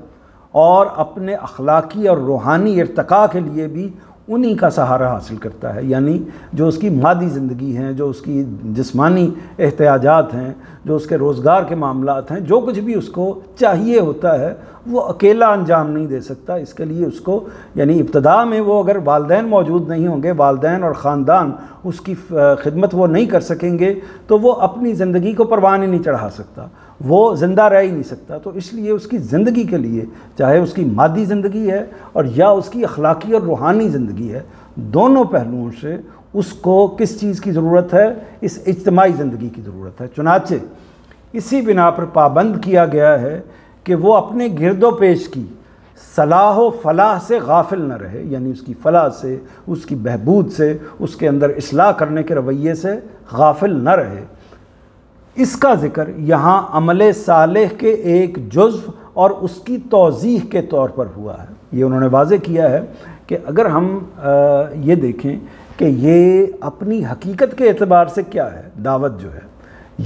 اور اپنے اخلاقی اور روحانی ارتقاء کے لیے بھی انہی کا سہارا حاصل کرتا ہے. یعنی جو اس کی مادی زندگی ہیں، جو اس کی جسمانی احتیاجات ہیں، جو اس کے روزگار کے معاملات ہیں، جو کچھ بھی اس کو چاہیے ہوتا ہے، وہ اکیلا انجام نہیں دے سکتا. اس کے لیے اس کو، یعنی ابتدا میں وہ اگر والدین موجود نہیں ہوں گے، والدین اور خاندان اس کی خدمت وہ نہیں کر سکیں گے، تو وہ اپنی زندگی کو پروان ہی نہیں چڑھا سکتا، وہ زندہ رہ ہی نہیں سکتا. تو اس لیے اس کی زندگی کے لیے، چاہے اس کی مادی زندگی ہے اور یا اس کی اخلاقی اور روحانی زندگی ہے، دونوں پہلوؤں سے اس کو کس چیز کی ضرورت ہے؟ اس اجتماعی زندگی کی ضرورت ہے۔ چنانچہ اسی بنا پر پابند کیا گیا ہے کہ وہ اپنے گرد و پیش کی صلاح و فلاح سے غافل نہ رہے، یعنی اس کی فلاح سے، اس کی بہبود سے، اس کے اندر اصلاح کرنے کے رویے سے غافل نہ رہے۔ اس کا ذکر یہاں عمل صالح کے ایک جزو اور اس کی توضیح کے طور پر ہوا ہے۔ یہ انہوں نے واضح کیا ہے کہ اگر ہم یہ دیکھیں کہ یہ اپنی حقیقت کے اعتبار سے کیا ہے، دعوت جو ہے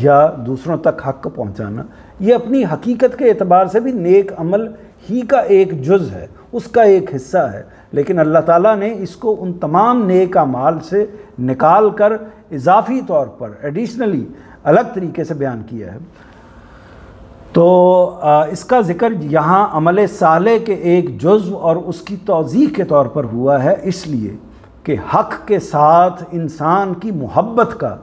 یا دوسروں تک حق کو پہنچانا، یہ اپنی حقیقت کے اعتبار سے بھی نیک عمل ہی کا ایک جز ہے، اس کا ایک حصہ ہے، لیکن اللہ تعالیٰ نے اس کو ان تمام نیک اعمال سے نکال کر اضافی طور پر ایڈیشنلی الگ طریقے سے بیان کیا ہے۔ تو اس کا ذکر یہاں عمل صالح کے ایک جزو اور اس کی توضیح کے طور پر ہوا ہے، اس لیے کہ حق کے ساتھ انسان کی محبت کا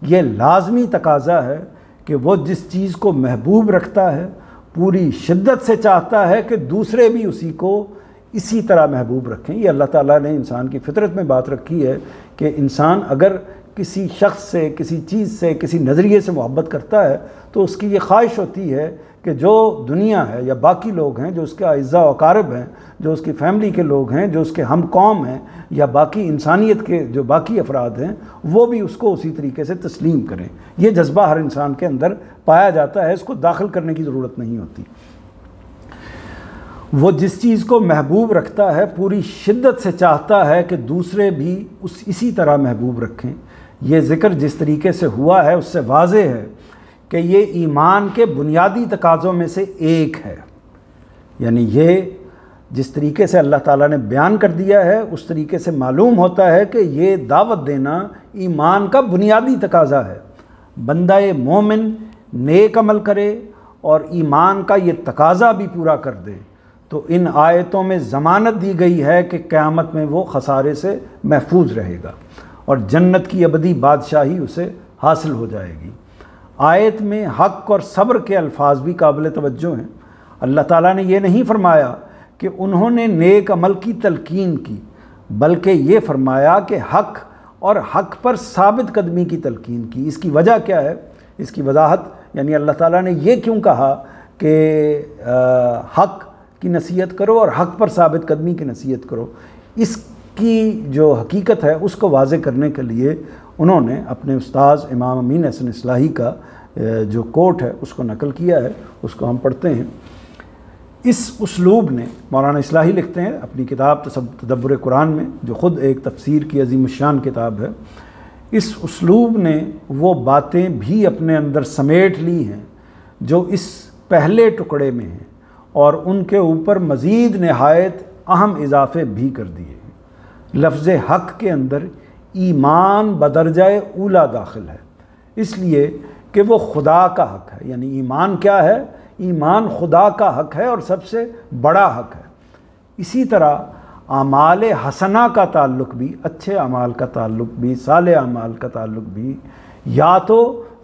یہ لازمی تقاضا ہے کہ وہ جس چیز کو محبوب رکھتا ہے پوری شدت سے چاہتا ہے کہ دوسرے بھی اسی کو اسی طرح محبوب رکھیں۔ یہ اللہ تعالیٰ نے انسان کی فطرت میں بات رکھی ہے کہ انسان اگر کسی شخص سے، کسی چیز سے، کسی نظریے سے محبت کرتا ہے تو اس کی یہ خواہش ہوتی ہے کہ جو دنیا ہے یا باقی لوگ ہیں، جو اس کے اعزاء و اقارب ہیں، جو اس کی فیملی کے لوگ ہیں، جو اس کے ہم قوم ہیں یا باقی انسانیت کے جو باقی افراد ہیں، وہ بھی اس کو اسی طریقے سے تسلیم کریں۔ یہ جذبہ ہر انسان کے اندر پایا جاتا ہے، اس کو داخل کرنے کی ضرورت نہیں ہوتی۔ وہ جس چیز کو محبوب رکھتا ہے پوری شدت سے چاہتا ہے کہ دوسرے بھی اسی طرح محبوب رکھیں۔ یہ ذکر جس طریقے سے ہوا ہے اس سے واضح ہے کہ یہ ایمان کے بنیادی تقاضوں میں سے ایک ہے، یعنی یہ جس طریقے سے اللہ تعالیٰ نے بیان کر دیا ہے اس طریقے سے معلوم ہوتا ہے کہ یہ دعوت دینا ایمان کا بنیادی تقاضا ہے۔ بندہ مومن نیک عمل کرے اور ایمان کا یہ تقاضا بھی پورا کر دے تو ان آیتوں میں ضمانت دی گئی ہے کہ قیامت میں وہ خسارے سے محفوظ رہے گا اور جنت کی ابدی بادشاہی اسے حاصل ہو جائے گی۔ آیت میں حق اور صبر کے الفاظ بھی قابل توجہ ہیں۔ اللہ تعالیٰ نے یہ نہیں فرمایا کہ انہوں نے نیک عمل کی تلقین کی، بلکہ یہ فرمایا کہ حق اور حق پر ثابت قدمی کی تلقین کی۔ اس کی وجہ کیا ہے؟ اس کی وضاحت یعنی اللہ تعالیٰ نے یہ کیوں کہا کہ حق کی نصیحت کرو اور حق پر ثابت قدمی کی نصیحت کرو، اس کی جو حقیقت ہے اس کو واضح کرنے کے لیے انہوں نے اپنے استاذ امام امین احسن اصلاحی کا جو کوٹ ہے اس کو نقل کیا ہے، اس کو ہم پڑھتے ہیں۔ اس اسلوب نے، مولانا اصلاحی لکھتے ہیں اپنی کتاب تدبر قرآن میں جو خود ایک تفسیر کی عظیم الشان کتاب ہے، اس اسلوب نے وہ باتیں بھی اپنے اندر سمیٹ لی ہیں جو اس پہلے ٹکڑے میں ہیں اور ان کے اوپر مزید نہایت اہم اضافے بھی کر دیے ہیں۔ لفظ حق کے اندر ایمان بدرجہ اولا داخل ہے، اس لیے کہ وہ خدا کا حق ہے، یعنی ایمان کیا ہے؟ ایمان خدا کا حق ہے اور سب سے بڑا حق ہے۔ اسی طرح اعمال حسنہ کا تعلق بھی، اچھے اعمال کا تعلق بھی، صالح اعمال کا تعلق بھی یا تو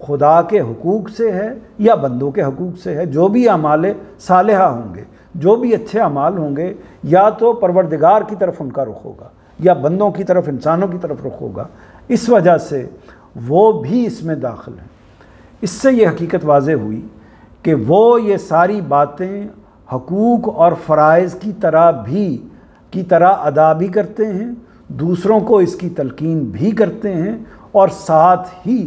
خدا کے حقوق سے ہے یا بندوں کے حقوق سے ہے۔ جو بھی اعمال صالحہ ہوں گے، جو بھی اچھے اعمال ہوں گے، یا تو پروردگار کی طرف ان کا رخ ہوگا یا بندوں کی طرف، انسانوں کی طرف رخ ہوگا، اس وجہ سے وہ بھی اس میں داخل ہیں۔ اس سے یہ حقیقت واضح ہوئی کہ وہ یہ ساری باتیں حقوق اور فرائض کی طرح ادا بھی کرتے ہیں، دوسروں کو اس کی تلقین بھی کرتے ہیں، اور ساتھ ہی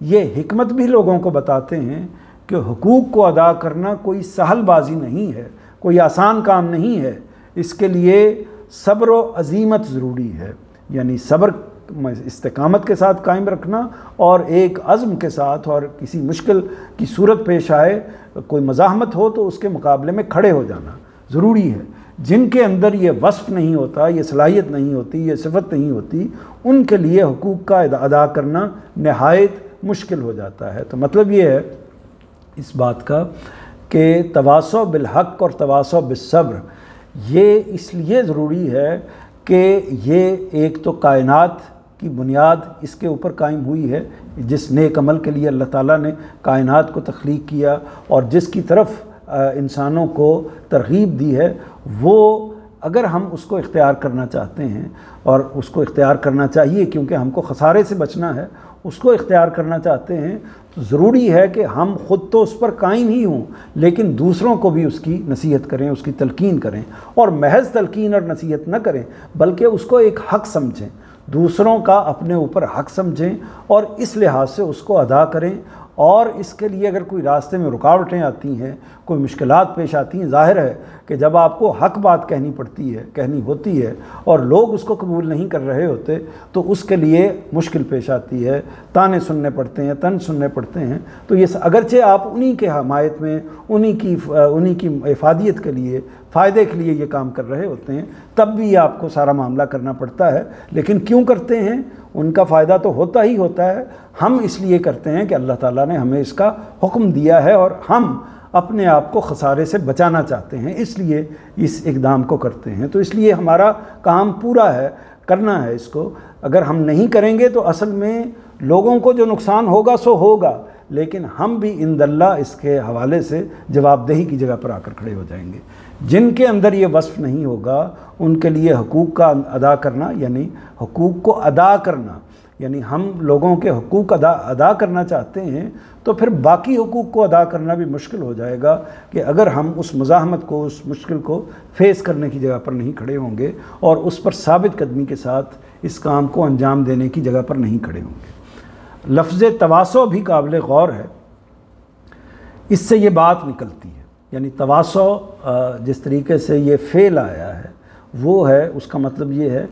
یہ حکمت بھی لوگوں کو بتاتے ہیں کہ حقوق کو ادا کرنا کوئی سہل بازی نہیں ہے، کوئی آسان کام نہیں ہے، اس کے لیے صبر و عزیمت ضروری ہے، یعنی صبر استقامت کے ساتھ قائم رکھنا اور ایک عزم کے ساتھ، اور کسی مشکل کی صورت پیش آئے، کوئی مزاحمت ہو تو اس کے مقابلے میں کھڑے ہو جانا ضروری ہے۔ جن کے اندر یہ وصف نہیں ہوتا، یہ صلاحیت نہیں ہوتی، یہ صفت نہیں ہوتی، ان کے لیے حقوق کا ادا کرنا نہایت مشکل ہو جاتا ہے۔ تو مطلب یہ ہے اس بات کا کہ تواصو بالحق اور تواصو بالصبر یہ اس لیے ضروری ہے کہ یہ ایک تو کائنات کی بنیاد اس کے اوپر قائم ہوئی ہے، جس نیک عمل کے لیے اللہ تعالیٰ نے کائنات کو تخلیق کیا اور جس کی طرف انسانوں کو ترغیب دی ہے، وہ اگر ہم اس کو اختیار کرنا چاہتے ہیں، اور اس کو اختیار کرنا چاہیے کیونکہ ہم کو خسارے سے بچنا ہے، اس کو اختیار کرنا چاہتے ہیں تو ضروری ہے کہ ہم خود تو اس پر قائم ہی ہوں، لیکن دوسروں کو بھی اس کی نصیحت کریں، اس کی تلقین کریں، اور محض تلقین اور نصیحت نہ کریں بلکہ اس کو ایک حق سمجھیں، دوسروں کا اپنے اوپر حق سمجھیں اور اس لحاظ سے اس کو ادا کریں۔ اور اس کے لیے اگر کوئی راستے میں رکاوٹیں آتی ہیں، کوئی مشکلات پیش آتی ہیں، ظاہر ہے کہ جب آپ کو حق بات کہنی ہوتی ہے اور لوگ اس کو قبول نہیں کر رہے ہوتے تو اس کے لیے مشکل پیش آتی ہے، تانے سننے پڑتے ہیں، طنز سننے پڑتے ہیں۔ تو یہ اگرچہ آپ انہی کے حمایت میں، انہی کی افادیت کے لیے، فائدے کے لیے یہ کام کر رہے ہوتے ہیں، تب بھی آپ کو سارا معاملہ کرنا پڑتا ہے۔ لیکن کیوں کرتے ہیں؟ ان کا فائدہ تو ہوتا ہی ہوتا ہے، ہم اس لیے کرتے ہیں کہ اللہ تعالیٰ نے ہمیں اس کا حکم دیا ہے اور ہم اپنے آپ کو خسارے سے بچانا چاہتے ہیں، اس لیے اس اقدام کو کرتے ہیں۔ تو اس لیے ہمارا کام پورا ہے، کرنا ہے اس کو۔ اگر ہم نہیں کریں گے تو اصل میں لوگوں کو جو نقصان ہوگا سو ہوگا، لیکن ہم بھی عند اللہ اس کے حوالے سے جواب دہی کی جگہ پر آ کر کھڑے ہو جائیں گے۔ جن کے اندر یہ وصف نہیں ہوگا ان کے لیے حقوق کا ادا کرنا، یعنی حقوق کو ادا کرنا، یعنی ہم لوگوں کے حقوق ادا کرنا چاہتے ہیں تو پھر باقی حقوق کو ادا کرنا بھی مشکل ہو جائے گا کہ اگر ہم اس مزاحمت کو، اس مشکل کو فیس کرنے کی جگہ پر نہیں کھڑے ہوں گے اور اس پر ثابت قدمی کے ساتھ اس کام کو انجام دینے کی جگہ پر نہیں کھڑے ہوں گے۔ لفظ تواصع بھی قابل غور ہے، اس سے یہ بات نکلتی ہے، یعنی تواصع جس طریقے سے یہ فعل آیا ہے وہ ہے، اس کا مطلب یہ ہے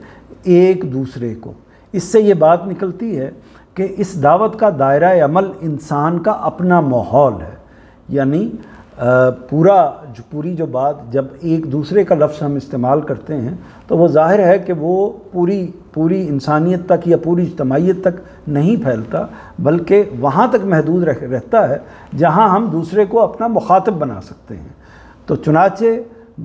ایک دوسرے کو۔ اس سے یہ بات نکلتی ہے کہ اس دعوت کا دائرہ عمل انسان کا اپنا ماحول ہے، یعنی پوری جو بات جب ایک دوسرے کا لفظ ہم استعمال کرتے ہیں تو وہ ظاہر ہے کہ وہ پوری انسانیت تک یا پوری اجتماعیت تک نہیں پھیلتا، بلکہ وہاں تک محدود رہتا ہے جہاں ہم دوسرے کو اپنا مخاطب بنا سکتے ہیں۔ تو چنانچہ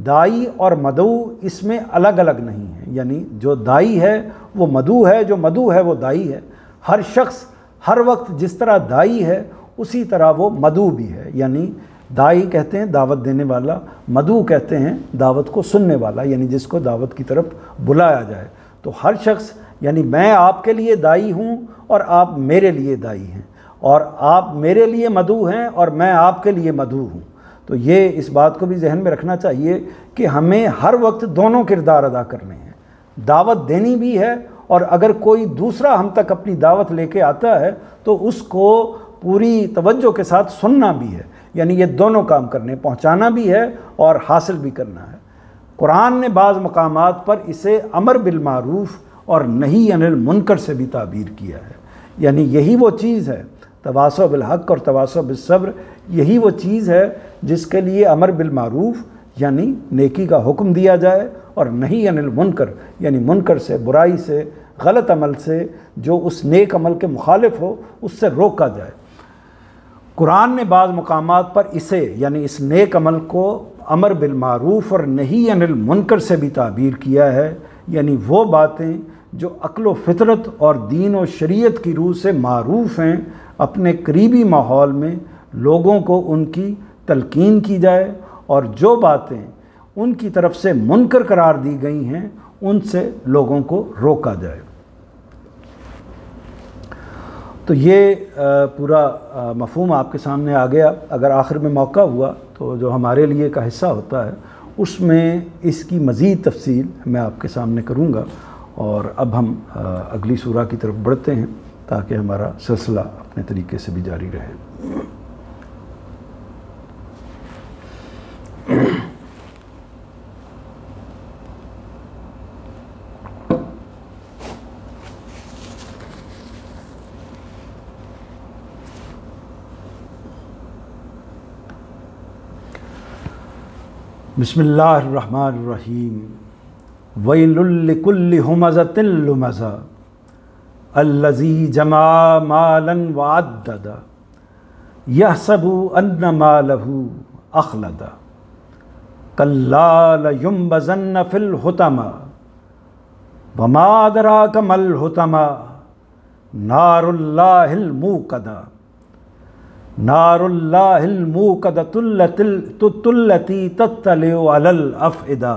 دائی اور مدعو اس میں الگ الگ نہیں ہیں، یعنی جو دائی ہے وہ مدعو ہے، جو مدعو ہے وہ دائی ہے۔ ہر شخص ہر وقت جس طرح دائی ہے اسی طرح وہ مدعو بھی ہے، یعنی دائی کہتے ہیں دعوت دینے والا، مدعو کہتے ہیں دعوت کو سننے والا، یعنی جس کو دعوت کی طرف بلایا جائے۔ تو ہر شخص، یعنی میں آپ کے لیے دائی ہوں اور آپ میرے لیے دائی ہیں، اور آپ میرے لیے مدعو ہیں اور میں آپ کے لیے مدعو ہوں۔ تو یہ اس بات کو بھی ذہن میں رکھنا چاہیے کہ ہمیں ہر وقت دونوں کردار ادا کرنے ہیں، دعوت دینی بھی ہے، اور اگر کوئی دوسرا ہم تک اپنی دعوت لے کے آتا ہے تو اس کو پوری توجہ کے ساتھ سننا بھی ہے، یعنی یہ دونوں کام کرنے، پہنچانا بھی ہے اور حاصل بھی کرنا ہے۔ قرآن نے بعض مقامات پر اسے امر بالمعروف اور نہی عن المنکر سے بھی تعبیر کیا ہے، یعنی یہی وہ چیز ہے، تواصع بالحق اور تواصع بالصبر، یہی وہ چیز ہے جس کے لیے امر بالمعروف یعنی نیکی کا حکم دیا جائے، اور نہی عن المنکر یعنی منکر سے، برائی سے، غلط عمل سے، جو اس نیک عمل کے مخالف ہو اس سے روکا جائے۔ قرآن نے بعض مقامات پر اسے یعنی اس نیک عمل کو امر بالمعروف اور نہی عن المنکر سے بھی تعبیر کیا ہے، یعنی وہ باتیں جو عقل و فطرت اور دین و شریعت کی روح سے معروف ہیں، اپنے قریبی ماحول میں لوگوں کو ان کی تلقین کی جائے، اور جو باتیں ان کی طرف سے منکر قرار دی گئی ہیں ان سے لوگوں کو روکا جائے۔ تو یہ پورا مفہوم آپ کے سامنے آ گیا۔ اگر آخر میں موقع ہوا تو جو ہمارے لیے کا حصہ ہوتا ہے اس میں اس کی مزید تفصیل میں آپ کے سامنے کروں گا، اور اب ہم اگلی سورہ کی طرف بڑھتے ہیں تاکہ ہمارا سلسلہ اپنے طریقے سے بھی جاری رہے۔ بسم اللہ الرحمن الرحیم۔ ویل لکل ہمزۃ لمزہ الذی جمع مالا وعددہ یحسب ان مالہ اخلدہ کلا لینبذن فی الحطمہ وما ادراک ما الحطمہ نار اللہ الموقدہ نار اللہ الموقدۃ التی تطلع علی الافئدہ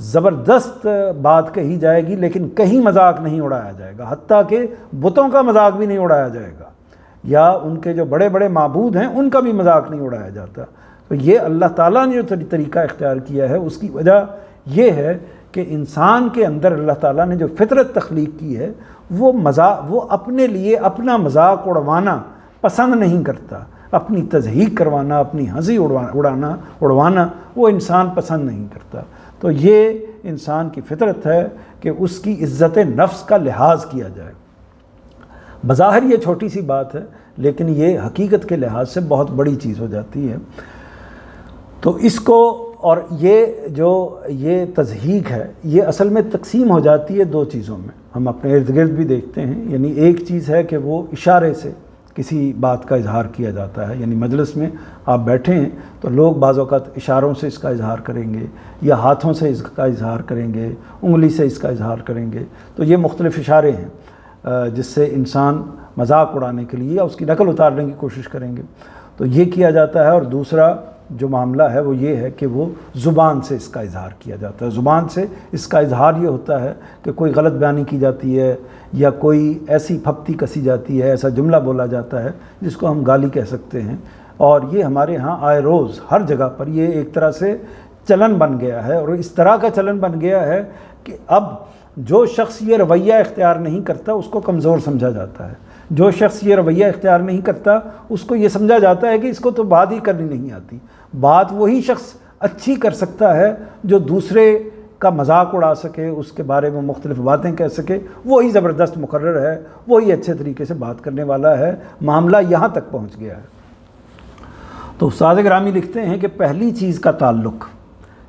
زبردست بات کہی جائے گی لیکن کہیں مذاق نہیں اڑایا جائے گا، حتیٰ کہ بتوں کا مذاق بھی نہیں اڑایا جائے گا، یا ان کے جو بڑے بڑے معبود ہیں ان کا بھی مذاق نہیں اڑایا جاتا۔ تو یہ اللہ تعالیٰ نے جو طریقہ اختیار کیا ہے اس کی وجہ یہ ہے کہ انسان کے اندر اللہ تعالیٰ نے جو فطرت تخلیق کی ہے وہ اپنے لیے اپنا مذاق اڑوانا پسند نہیں کرتا، اپنی تضحیک کروانا، اپنی ہنسی اڑوانا وہ انسان پسند نہیں کرتا۔ تو یہ انسان کی فطرت ہے کہ اس کی عزت نفس کا لحاظ کیا جائے۔ بظاہر یہ چھوٹی سی بات ہے لیکن یہ حقیقت کے لحاظ سے بہت بڑی چیز ہو جاتی ہے۔ تو اس کو اور یہ تضحیک ہے، یہ اصل میں تقسیم ہو جاتی ہے دو چیزوں میں، ہم اپنے ارد گرد بھی دیکھتے ہیں۔ یعنی ایک چیز ہے کہ وہ اشارے سے کسی بات کا اظہار کیا جاتا ہے، یعنی مجلس میں آپ بیٹھے ہیں تو لوگ بعض اوقات اشاروں سے اس کا اظہار کریں گے، یا ہاتھوں سے اس کا اظہار کریں گے، انگلی سے اس کا اظہار کریں گے۔ تو یہ مختلف اشارے ہیں جس سے انسان مذاق اڑانے کے لیے یا اس کی نقل اتارنے کی کوشش کریں گے، تو یہ کیا جاتا ہے۔ اور دوسرا جو معاملہ ہے وہ یہ ہے کہ وہ زبان سے اس کا اظہار کیا جاتا ہے۔ زبان سے اس کا اظہار یہ ہوتا ہے کہ کوئی غلط بیانی کی جاتی ہے یا کوئی ایسی پھپتی کسی جاتی ہے، ایسا جملہ بولا جاتا ہے جس کو ہم گالی کہہ سکتے ہیں، اور یہ ہمارے ہاں آئے روز ہر جگہ پر یہ ایک طرح سے چلن بن گیا ہے، اور اس طرح کا چلن بن گیا ہے کہ اب جو شخص یہ رویہ اختیار نہیں کرتا اس کو کمزور سمجھا جاتا ہے، جو شخص یہ رویہ اختیار نہیں کرتا اس کو یہ سمجھا جاتا ہے کہ اس کو تو بات ہی کرنی نہیں آتی۔ بات وہی شخص اچھی کر سکتا ہے جو دوسرے کا مذاق اڑا سکے، اس کے بارے میں مختلف باتیں کہہ سکے، وہی زبردست مقرر ہے، وہی اچھے طریقے سے بات کرنے والا ہے۔ معاملہ یہاں تک پہنچ گیا ہے۔ تو استاد گرامی لکھتے ہیں کہ پہلی چیز کا تعلق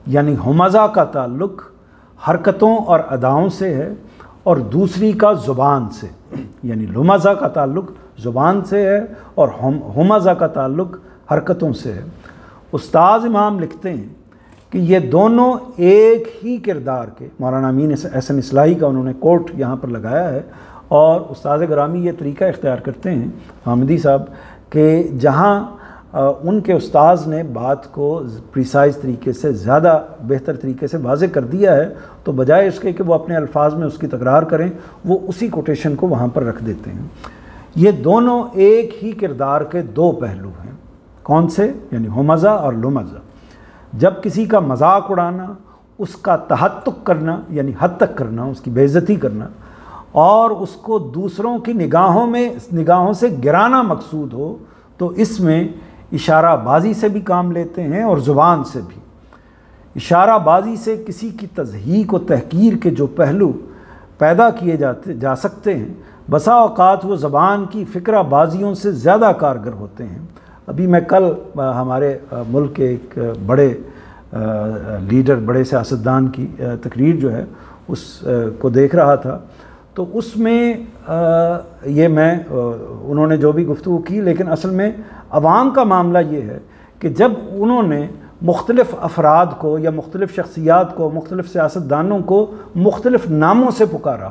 یعنی ہمزہ کا تعلق حرکتوں اور اداؤں سے ہے، اور دوسری کا زبان سے، یعنی لمزہ کا تعلق زبان سے ہے اور ہمزہ کا تعلق حرکتوں سے ہے۔ استاد امام لکھتے ہیں کہ یہ دونوں ایک ہی کردار کے، مولانا امین احسن اصلاحی کا انہوں نے کوٹ یہاں پر لگایا ہے، اور استاد گرامی یہ طریقہ اختیار کرتے ہیں حامدی صاحب کہ جہاں ان کے استاذ نے بات کو پریسائز طریقے سے، زیادہ بہتر طریقے سے واضح کر دیا ہے، تو بجائے اس کے کہ وہ اپنے الفاظ میں اس کی تکرار کریں، وہ اسی کوٹیشن کو وہاں پر رکھ دیتے ہیں۔ یہ دونوں ایک ہی کردار کے دو پہلو ہیں۔ کون سے؟ یعنی ہمزہ اور لمزہ۔ جب کسی کا مذاق اڑانا، اس کا تہتک کرنا یعنی حد تک کرنا، اس کی بے عزتی کرنا، اور اس کو دوسروں کی نگاہوں سے گرانا مقصود ہو، تو اس میں اشارہ بازی سے بھی کام لیتے ہیں اور زبان سے بھی۔ اشارہ بازی سے کسی کی تضحیک و تحقیر کے جو پہلو پیدا کیے جا سکتے ہیں، بسا اوقات وہ زبان کی فکرہ بازیوں سے زیادہ کارگر ہوتے ہیں۔ ابھی میں کل ہمارے ملک کے ایک بڑے لیڈر، بڑے سیاستدان کی تقریر جو ہے اس کو دیکھ رہا تھا، تو اس میں انہوں نے جو بھی گفتگو کی، لیکن اصل میں عوام کا معاملہ یہ ہے کہ جب انہوں نے مختلف افراد کو یا مختلف شخصیات کو، مختلف سیاستدانوں کو مختلف ناموں سے پکارا،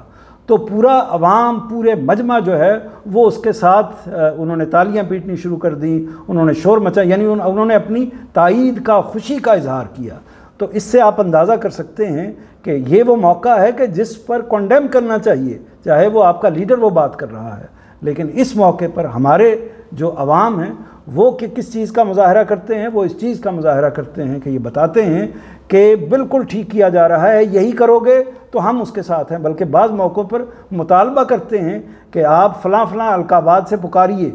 تو پورا عوام، پورے مجمع جو ہے وہ اس کے ساتھ انہوں نے تالیاں پیٹنی شروع کر دیں، انہوں نے شور مچا، یعنی انہوں نے اپنی تائید کا، خوشی کا اظہار کیا۔ تو اس سے آپ اندازہ کر سکتے ہیں کہ یہ وہ موقع ہے کہ جس پر کنڈیم کرنا چاہیے، چاہے وہ آپ کا لیڈر وہ بات کر رہا ہے، لیکن اس موقع پر ہمارے جو عوام ہیں وہ کس چیز کا مظاہرہ کرتے ہیں؟ وہ اس چیز کا مظاہرہ کرتے ہیں کہ یہ بتاتے ہیں کہ بالکل ٹھیک کیا جا رہا ہے، یہی کرو گے تو ہم اس کے ساتھ ہیں، بلکہ بعض موقعوں پر مطالبہ کرتے ہیں کہ آپ فلاں فلاں القابات سے پکاریے۔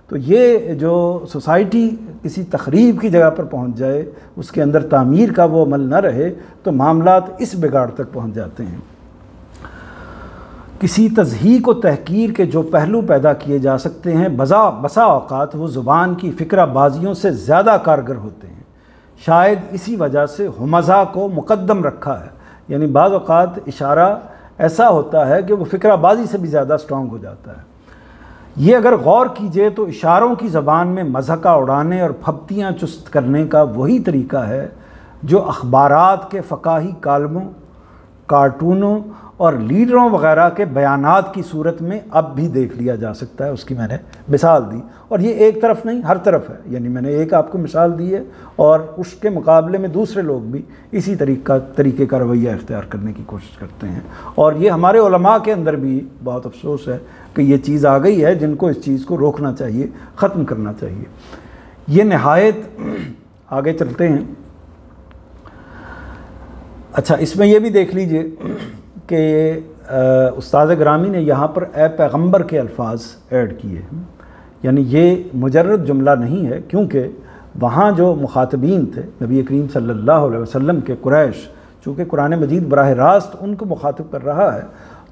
تو یہ جو سوسائٹی کسی تخریب کی جگہ پر پہنچ جائے، اس کے اندر تعمیر کا وہ عمل نہ رہے، تو معاملات اس بگاڑ تک پہنچ جاتے ہیں۔ کسی تضحیک و تحقیر کے جو پہلو پیدا کیے جا سکتے ہیں، بسا اوقات وہ زبان کی فکرہ بازیوں سے زیادہ کارگر ہوتے ہیں۔ شاید اسی وجہ سے ہمزہ کو مقدم رکھا ہے، یعنی بعض اوقات اشارہ ایسا ہوتا ہے کہ وہ فکرہ بازی سے بھی زیادہ سٹرونگ ہو جاتا ہے۔ یہ اگر غور کیجئے تو اشاروں کی زبان میں مضحکہ اڑانے اور پھپتیاں چست کرنے کا وہی طریقہ ہے جو اخبارات کے فقاہی کالموں، کارٹونوں اور لیڈروں وغیرہ کے بیانات کی صورت میں اب بھی دیکھ لیا جا سکتا ہے۔ اس کی میں نے مثال دی، اور یہ ایک طرف نہیں، ہر طرف ہے۔ یعنی میں نے ایک آپ کو مثال دی ہے، اور اس کے مقابلے میں دوسرے لوگ بھی اسی طریقے کا رویہ اختیار کرنے کی کوشش کرتے ہیں۔ اور یہ ہمارے علماء کے اندر بھی بہت افسوس ہے کہ یہ چیز آ گئی ہے، جن کو اس چیز کو روکنا چاہیے، ختم کرنا چاہیے۔ یہ نہایت آگے چلتے ہیں۔ اچھا، اس میں یہ بھی دیکھ لیجئے کہ استاد گرامی نے یہاں پر اے پیغمبر کے الفاظ ایڈ کیے ہیں۔ یعنی یہ مجرد جملہ نہیں ہے، کیونکہ وہاں جو مخاطبین تھے نبی کریم صلی اللہ علیہ وسلم کے قریش، چونکہ قرآن مجید براہ راست ان کو مخاطب کر رہا ہے،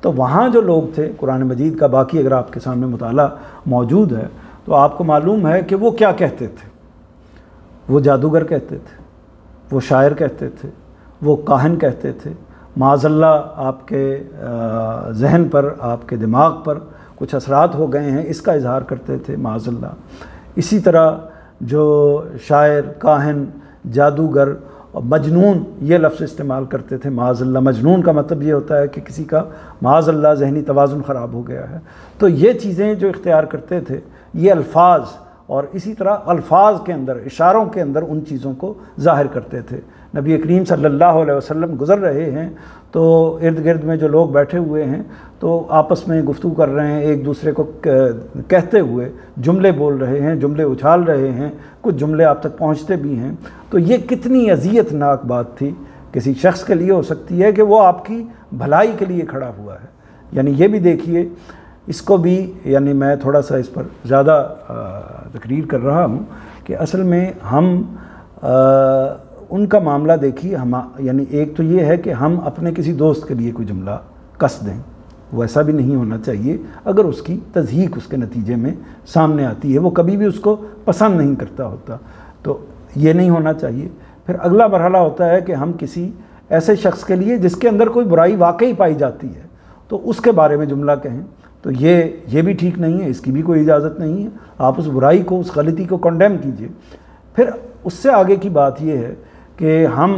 تو وہاں جو لوگ تھے قرآن مجید کا باقی اگر آپ کے سامنے مطالعہ موجود ہے تو آپ کو معلوم ہے کہ وہ کیا کہتے تھے۔ وہ جادوگر کہتے تھے، وہ شاعر کہتے تھے، وہ کاہن کہتے تھے، معاذ اللہ آپ کے ذہن پر، آپ کے دماغ پر کچھ اثرات ہو گئے ہیں، اس کا اظہار کرتے تھے معاذ اللہ۔ اسی طرح جو شاعر، کاہن، جادوگر اور مجنون یہ لفظ استعمال کرتے تھے معاذ اللہ۔ مجنون کا مطلب یہ ہوتا ہے کہ کسی کا معاذ اللہ ذہنی توازن خراب ہو گیا ہے۔ تو یہ چیزیں جو اختیار کرتے تھے، یہ الفاظ، اور اسی طرح الفاظ کے اندر، اشاروں کے اندر ان چیزوں کو ظاہر کرتے تھے۔ نبی کریم صلی اللہ علیہ وسلم گزر رہے ہیں تو ارد گرد میں جو لوگ بیٹھے ہوئے ہیں تو آپس میں گفتگو کر رہے ہیں، ایک دوسرے کو کہتے ہوئے جملے بول رہے ہیں، جملے اچھال رہے ہیں، کچھ جملے آپ تک پہنچتے بھی ہیں۔ تو یہ کتنی اذیت ناک بات تھی کسی شخص کے لیے ہو سکتی ہے کہ وہ آپ کی بھلائی کے لیے کھڑا ہوا ہے۔ یعنی یہ بھی دیکھیے، اس کو بھی، یعنی میں تھوڑا سا اس پر زیادہ تقریر کر رہا ہوں کہ اصل میں ہم ان کا معاملہ دیکھیے، یعنی ایک تو یہ ہے کہ ہم اپنے کسی دوست کے لیے کوئی جملہ کس دیں، وہ ایسا بھی نہیں ہونا چاہیے۔ اگر اس کی تضحیق اس کے نتیجے میں سامنے آتی ہے، وہ کبھی بھی اس کو پسند نہیں کرتا ہوتا، تو یہ نہیں ہونا چاہیے۔ پھر اگلا مرحلہ ہوتا ہے کہ ہم کسی ایسے شخص کے لیے جس کے اندر کوئی برائی واقعی پائی جاتی ہے تو اس کے بارے میں جملہ کہیں، تو یہ بھی ٹھیک نہیں ہے، اس کی بھی کوئی اجازت نہیں ہے۔ آپ اس برائی کو، اس غلطی کو کنڈیم کیجئے۔ پھر اس سے آگے کی بات یہ ہے کہ ہم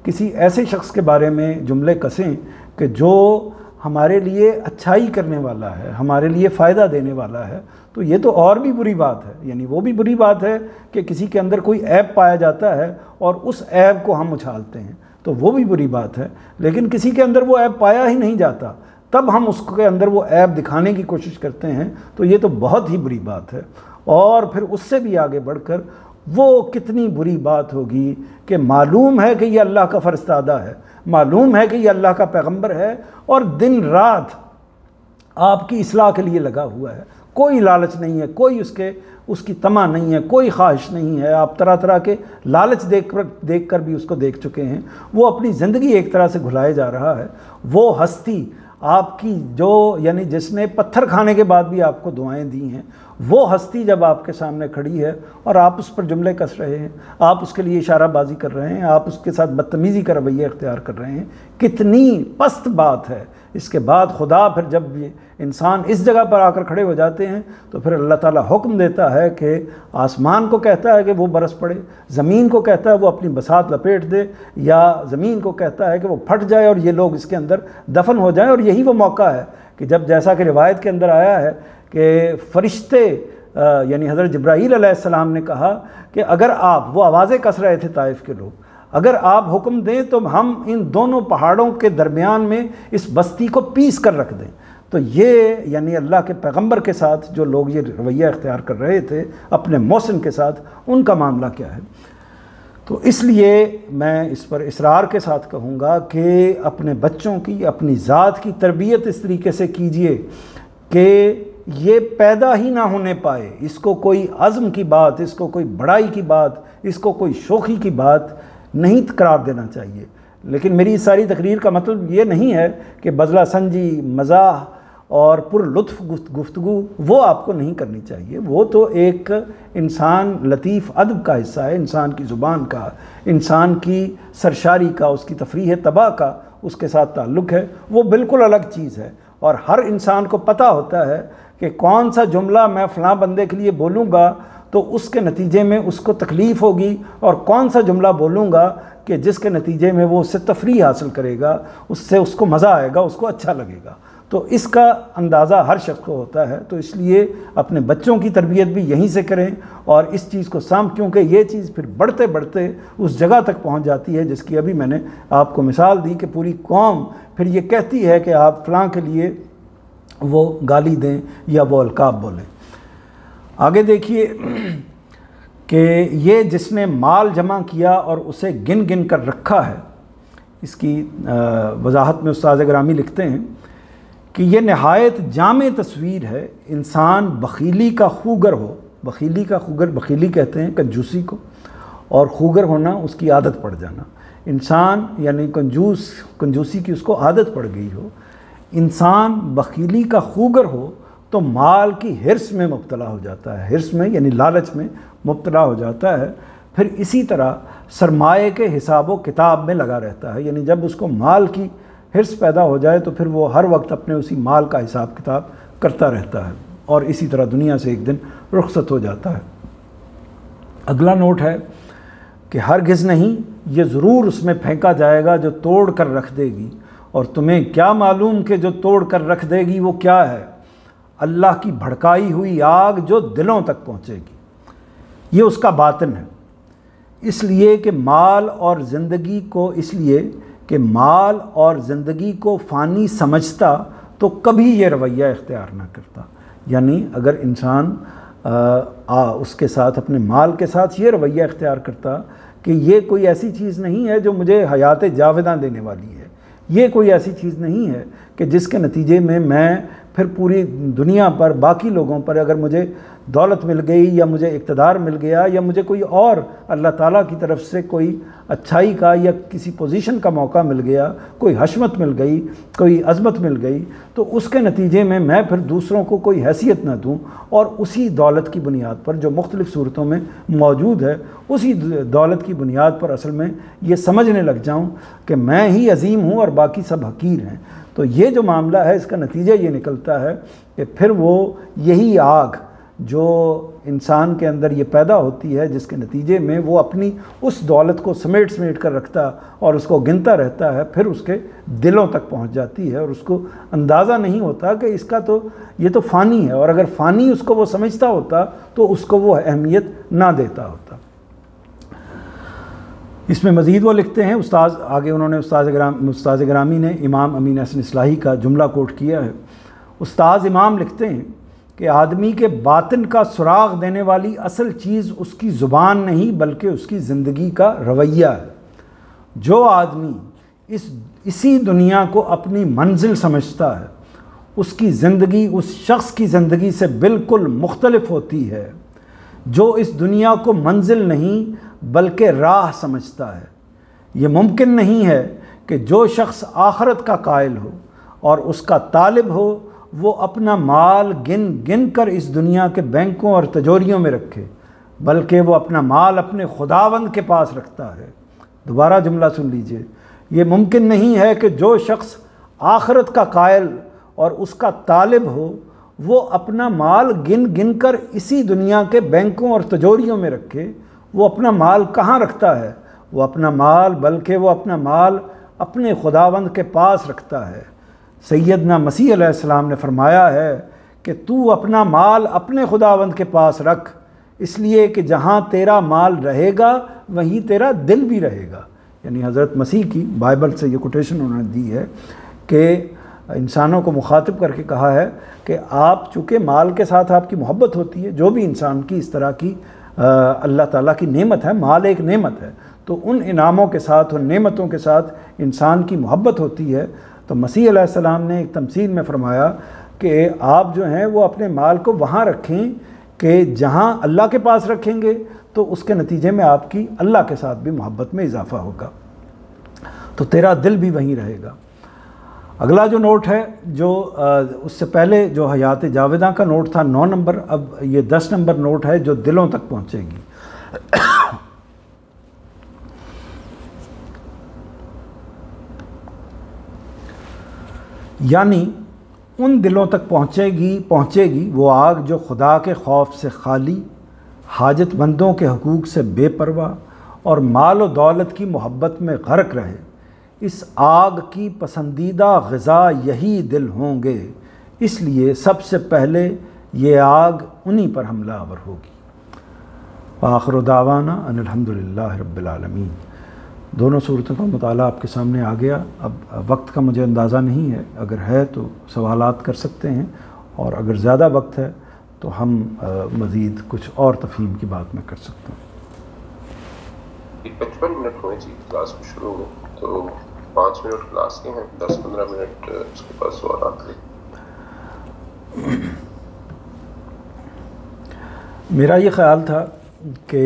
کسی ایسے شخص کے بارے میں جملے کسیں کہ جو ہمارے لیے اچھائی کرنے والا ہے، ہمارے لیے فائدہ دینے والا ہے، تو یہ تو اور بھی بری بات ہے۔ یعنی وہ بھی بری بات ہے کہ کسی کے اندر کوئی عیب پایا جاتا ہے اور اس عیب کو ہم اچھالتے ہیں، تو وہ بھی بری بات ہے۔ لیکن کسی کے اندر وہ عیب پایا ہی نہیں جاتا، تب ہم اس کے اندر وہ عیب دکھانے کی کوشش کرتے ہیں، تو یہ تو بہت ہی بری بات ہے۔ اور پھر اس سے بھی آگے بڑھ کر وہ کتنی بری بات ہوگی کہ معلوم ہے کہ یہ اللہ کا فرستادہ ہے، معلوم ہے کہ یہ اللہ کا پیغمبر ہے، اور دن رات آپ کی اصلاح کے لیے لگا ہوا ہے، کوئی لالچ نہیں ہے، کوئی اس کی طمع نہیں ہے، کوئی خواہش نہیں ہے۔ آپ طرح طرح کے لالچ دیکھ کر بھی اس کو دیکھ چکے ہیں۔ وہ اپنی زندگی ایک طرح سے گھلائے جا رہا ہے۔ وہ ہستی آپ کی جو، یعنی جس نے پتھر کھانے کے بعد بھی آپ کو دعائیں دی ہیں، وہ ہستی جب آپ کے سامنے کھڑی ہے اور آپ اس پر جملے کس رہے ہیں، آپ اس کے لیے اشارہ بازی کر رہے ہیں، آپ اس کے ساتھ بدتمیزی کا رویہ اختیار کر رہے ہیں، کتنی پست بات ہے۔ اس کے بعد خدا پھر جب یہ انسان اس جگہ پر آ کر کھڑے ہو جاتے ہیں تو پھر اللہ تعالیٰ حکم دیتا ہے کہ آسمان کو کہتا ہے کہ وہ برس پڑے، زمین کو کہتا ہے وہ اپنی بساط لپیٹ دے، یا زمین کو کہتا ہے کہ وہ پھٹ جائے اور یہ لوگ اس کے اندر دفن ہو جائیں۔ اور یہی وہ موقع ہے کہ جب، جیسا کہ روایت کے اندر آیا ہے کہ فرشتے، یعنی حضرت جبرائیل علیہ السلام نے کہا کہ اگر آپ، وہ آوازیں کس رہے تھے طائف کے لوگ، اگر آپ حکم دیں تو ہم ان دونوں پہاڑوں کے درمیان میں اس بستی کو پیس کر رکھ دیں۔ تو یہ، یعنی اللہ کے پیغمبر کے ساتھ جو لوگ یہ رویہ اختیار کر رہے تھے اپنے محسن کے ساتھ، ان کا معاملہ کیا ہے۔ تو اس لیے میں اس پر اصرار کے ساتھ کہوں گا کہ اپنے بچوں کی، اپنی ذات کی تربیت اس طریقے سے کیجئے کہ یہ پیدا ہی نہ ہونے پائے، اس کو کوئی عزم کی بات، اس کو کوئی بڑائی کی بات، اس کو کوئی شوخی کی بات نہیں قرار دینا چاہیے۔ لیکن میری ساری تقریر کا مطلب یہ نہیں ہے کہ بزلہ سنجی، مزاح اور پر لطف گفتگو وہ آپ کو نہیں کرنی چاہیے۔ وہ تو ایک انسان لطیف ادب کا حصہ ہے، انسان کی زبان کا، انسان کی سرشاری کا، اس کی تفریح طبع کا اس کے ساتھ تعلق ہے، وہ بالکل الگ چیز ہے۔ اور ہر انسان کو پتہ ہوتا ہے کہ کون سا جملہ میں فلاں بندے کے لیے بولوں گا تو اس کے نتیجے میں اس کو تکلیف ہوگی، اور کون سا جملہ بولوں گا کہ جس کے نتیجے میں وہ اس سے تفریح حاصل کرے گا، اس سے اس کو مزہ آئے گا، اس کو اچھا لگے گا۔ تو اس کا اندازہ ہر شخص کو ہوتا ہے، تو اس لیے اپنے بچوں کی تربیت بھی یہیں سے کریں اور اس چیز کو کیونکہ یہ چیز پھر بڑھتے بڑھتے اس جگہ تک پہنچ جاتی ہے جس کی ابھی میں نے آپ کو مثال دی کہ پوری قوم پھر یہ کہتی ہے کہ آپ فلاں کے لیے وہ گالی دیں یا وہ القاب بولیں۔ آگے دیکھیے کہ یہ جس نے مال جمع کیا اور اسے گن گن کر رکھا ہے، اس کی وضاحت میں استاد گرامی لکھتے ہیں کہ یہ نہایت جامع تصویر ہے۔ انسان بخیلی کا خوگر ہو، بخیلی کہتے ہیں کنجوسی کو، اور خوگر ہونا اس کی عادت پڑ جانا۔ انسان یعنی کنجوسی کی اس کو عادت پڑ گئی ہو، انسان بخیلی کا خوگر ہو تو مال کی حرص میں مبتلا ہو جاتا ہے، حرص میں یعنی لالچ میں مبتلا ہو جاتا ہے، پھر اسی طرح سرمایے کے حساب و کتاب میں لگا رہتا ہے، یعنی جب اس کو مال کی حرص پیدا ہو جائے تو پھر وہ ہر وقت اپنے اسی مال کا حساب کتاب کرتا رہتا ہے اور اسی طرح دنیا سے ایک دن رخصت ہو جاتا ہے۔ اگلا نوٹ ہے کہ ہرگز نہیں، یہ ضرور اس میں پھینکا جائے گا جو توڑ کر رکھ دے گی، اور تمہیں کیا معلوم کہ جو توڑ کر رکھ دے گی وہ کیا ہے؟ اللہ کی بھڑکائی ہوئی آگ جو دلوں تک پہنچے گی۔ یہ اس کا باطن ہے، اس لیے کہ مال اور زندگی کو فانی سمجھتا تو کبھی یہ رویہ اختیار نہ کرتا۔ یعنی اگر انسان اس کے ساتھ اپنے مال کے ساتھ یہ رویہ اختیار کرتا کہ یہ کوئی ایسی چیز نہیں ہے جو مجھے حیات جاوداں دینے والی ہے، یہ کوئی ایسی چیز نہیں ہے کہ جس کے نتیجے میں پھر پوری دنیا پر باقی لوگوں پر اگر مجھے دولت مل گئی یا مجھے اقتدار مل گیا یا مجھے کوئی اور اللہ تعالیٰ کی طرف سے کوئی اچھائی کا یا کسی پوزیشن کا موقع مل گیا، کوئی حشمت مل گئی، کوئی عظمت مل گئی، تو اس کے نتیجے میں پھر دوسروں کو کوئی حیثیت نہ دوں اور اسی دولت کی بنیاد پر جو مختلف صورتوں میں موجود ہے، اسی دولت کی بنیاد پر اصل میں یہ سمجھنے لگ جاؤں کہ میں ہی عظیم ہوں اور باقی سب حقیر ہیں۔ تو یہ جو معاملہ ہے اس کا نتیجہ یہ نکلتا ہے کہ پھر وہ یہی آگ جو انسان کے اندر یہ پیدا ہوتی ہے جس کے نتیجے میں وہ اپنی اس دولت کو سمیٹ کر رکھتا اور اس کو گنتا رہتا ہے، پھر اس کے دلوں تک پہنچ جاتی ہے اور اس کو اندازہ نہیں ہوتا کہ اس کا تو یہ تو فانی ہے، اور اگر فانی اس کو وہ سمجھتا ہوتا تو اس کو وہ اہمیت نہ دیتا ہوتا۔ اس میں مزید وہ لکھتے ہیں، استاذ گرامی نے امام امین حسن اصلاحی کا جملہ کوٹ کیا ہے۔ استاذ امام لکھتے ہیں کہ آدمی کے باطن کا سراغ دینے والی اصل چیز اس کی زبان نہیں بلکہ اس کی زندگی کا رویہ ہے۔ جو آدمی اسی دنیا کو اپنی منزل سمجھتا ہے، اس کی زندگی اس شخص کی زندگی سے بالکل مختلف ہوتی ہے جو اس دنیا کو منزل نہیں بلکہ راہ سمجھتا ہے۔ یہ ممکن نہیں ہے کہ جو شخص آخرت کا قائل ہو اور اس کا طالب ہو وہ اپنا مال گن گن کر اس دنیا کے بینکوں اور تجوریوں میں رکھے، بلکہ وہ اپنا مال اپنے خداوند کے پاس رکھتا ہے۔ دوبارہ جملہ سن لیجئے، یہ ممکن نہیں ہے کہ جو شخص آخرت کا قائل اور اس کا طالب ہو وہ اپنا مال گن گن کر اسی دنیا کے بینکوں اور تجوریوں میں رکھے۔ وہ اپنا مال کہاں رکھتا ہے؟ وہ اپنا مال اپنے خداوند کے پاس رکھتا ہے۔ سیدنا مسیح علیہ السلام نے فرمایا ہے کہ تو اپنا مال اپنے خداوند کے پاس رکھ، اس لیے کہ جہاں تیرا مال رہے گا وہیں تیرا دل بھی رہے گا۔ یعنی حضرت مسیح کی بائبل سے یہ کوٹیشن انہوں نے دی ہے کہ انسانوں کو مخاطب کر کے کہا ہے کہ آپ چونکہ مال کے ساتھ آپ کی محبت ہوتی ہے، جو بھی انسان کی اس طرح کی اللہ تعالیٰ کی نعمت ہے، مال ایک نعمت ہے، تو ان انعاموں کے ساتھ ان نعمتوں کے ساتھ انسان کی محبت ہوتی ہے۔ تو مسیح علیہ السلام نے ایک تمثیل میں فرمایا کہ آپ جو ہیں وہ اپنے مال کو وہاں رکھیں کہ جہاں اللہ کے پاس رکھیں گے تو اس کے نتیجے میں آپ کی اللہ کے ساتھ بھی محبت میں اضافہ ہوگا، تو تیرا دل بھی وہیں رہے گا۔ اگلا جو نوٹ ہے، جو اس سے پہلے جو حیات جاوداں کا نوٹ تھا 9 نمبر، اب یہ 10 نمبر نوٹ ہے جو دلوں تک پہنچے گی۔ یعنی ان دلوں تک پہنچے گی وہ آگ جو خدا کے خوف سے خالی، حاجت مندوں کے حقوق سے بے پرواہ اور مال و دولت کی محبت میں غرق رہے، اس آگ کی پسندیدہ غذا یہی دل ہوں گے، اس لیے سب سے پہلے یہ آگ انہی پر حملہ آور ہوگی۔ وآخر دعوانا ان الحمدللہ رب العالمین۔ دونوں صورتوں کا مطالعہ آپ کے سامنے آ گیا۔ اب وقت کا مجھے اندازہ نہیں ہے، اگر ہے تو سوالات کر سکتے ہیں، اور اگر زیادہ وقت ہے تو ہم مزید کچھ اور تفہیم کی بات میں کر سکتے ہیں۔ 55 منٹ ہوئے جی کلاس کو شروع ہو، تو 5 منٹ کلاس کے ہیں، 10-15 منٹ اس کے پاس سوالات ہیں۔ میرا یہ خیال تھا کہ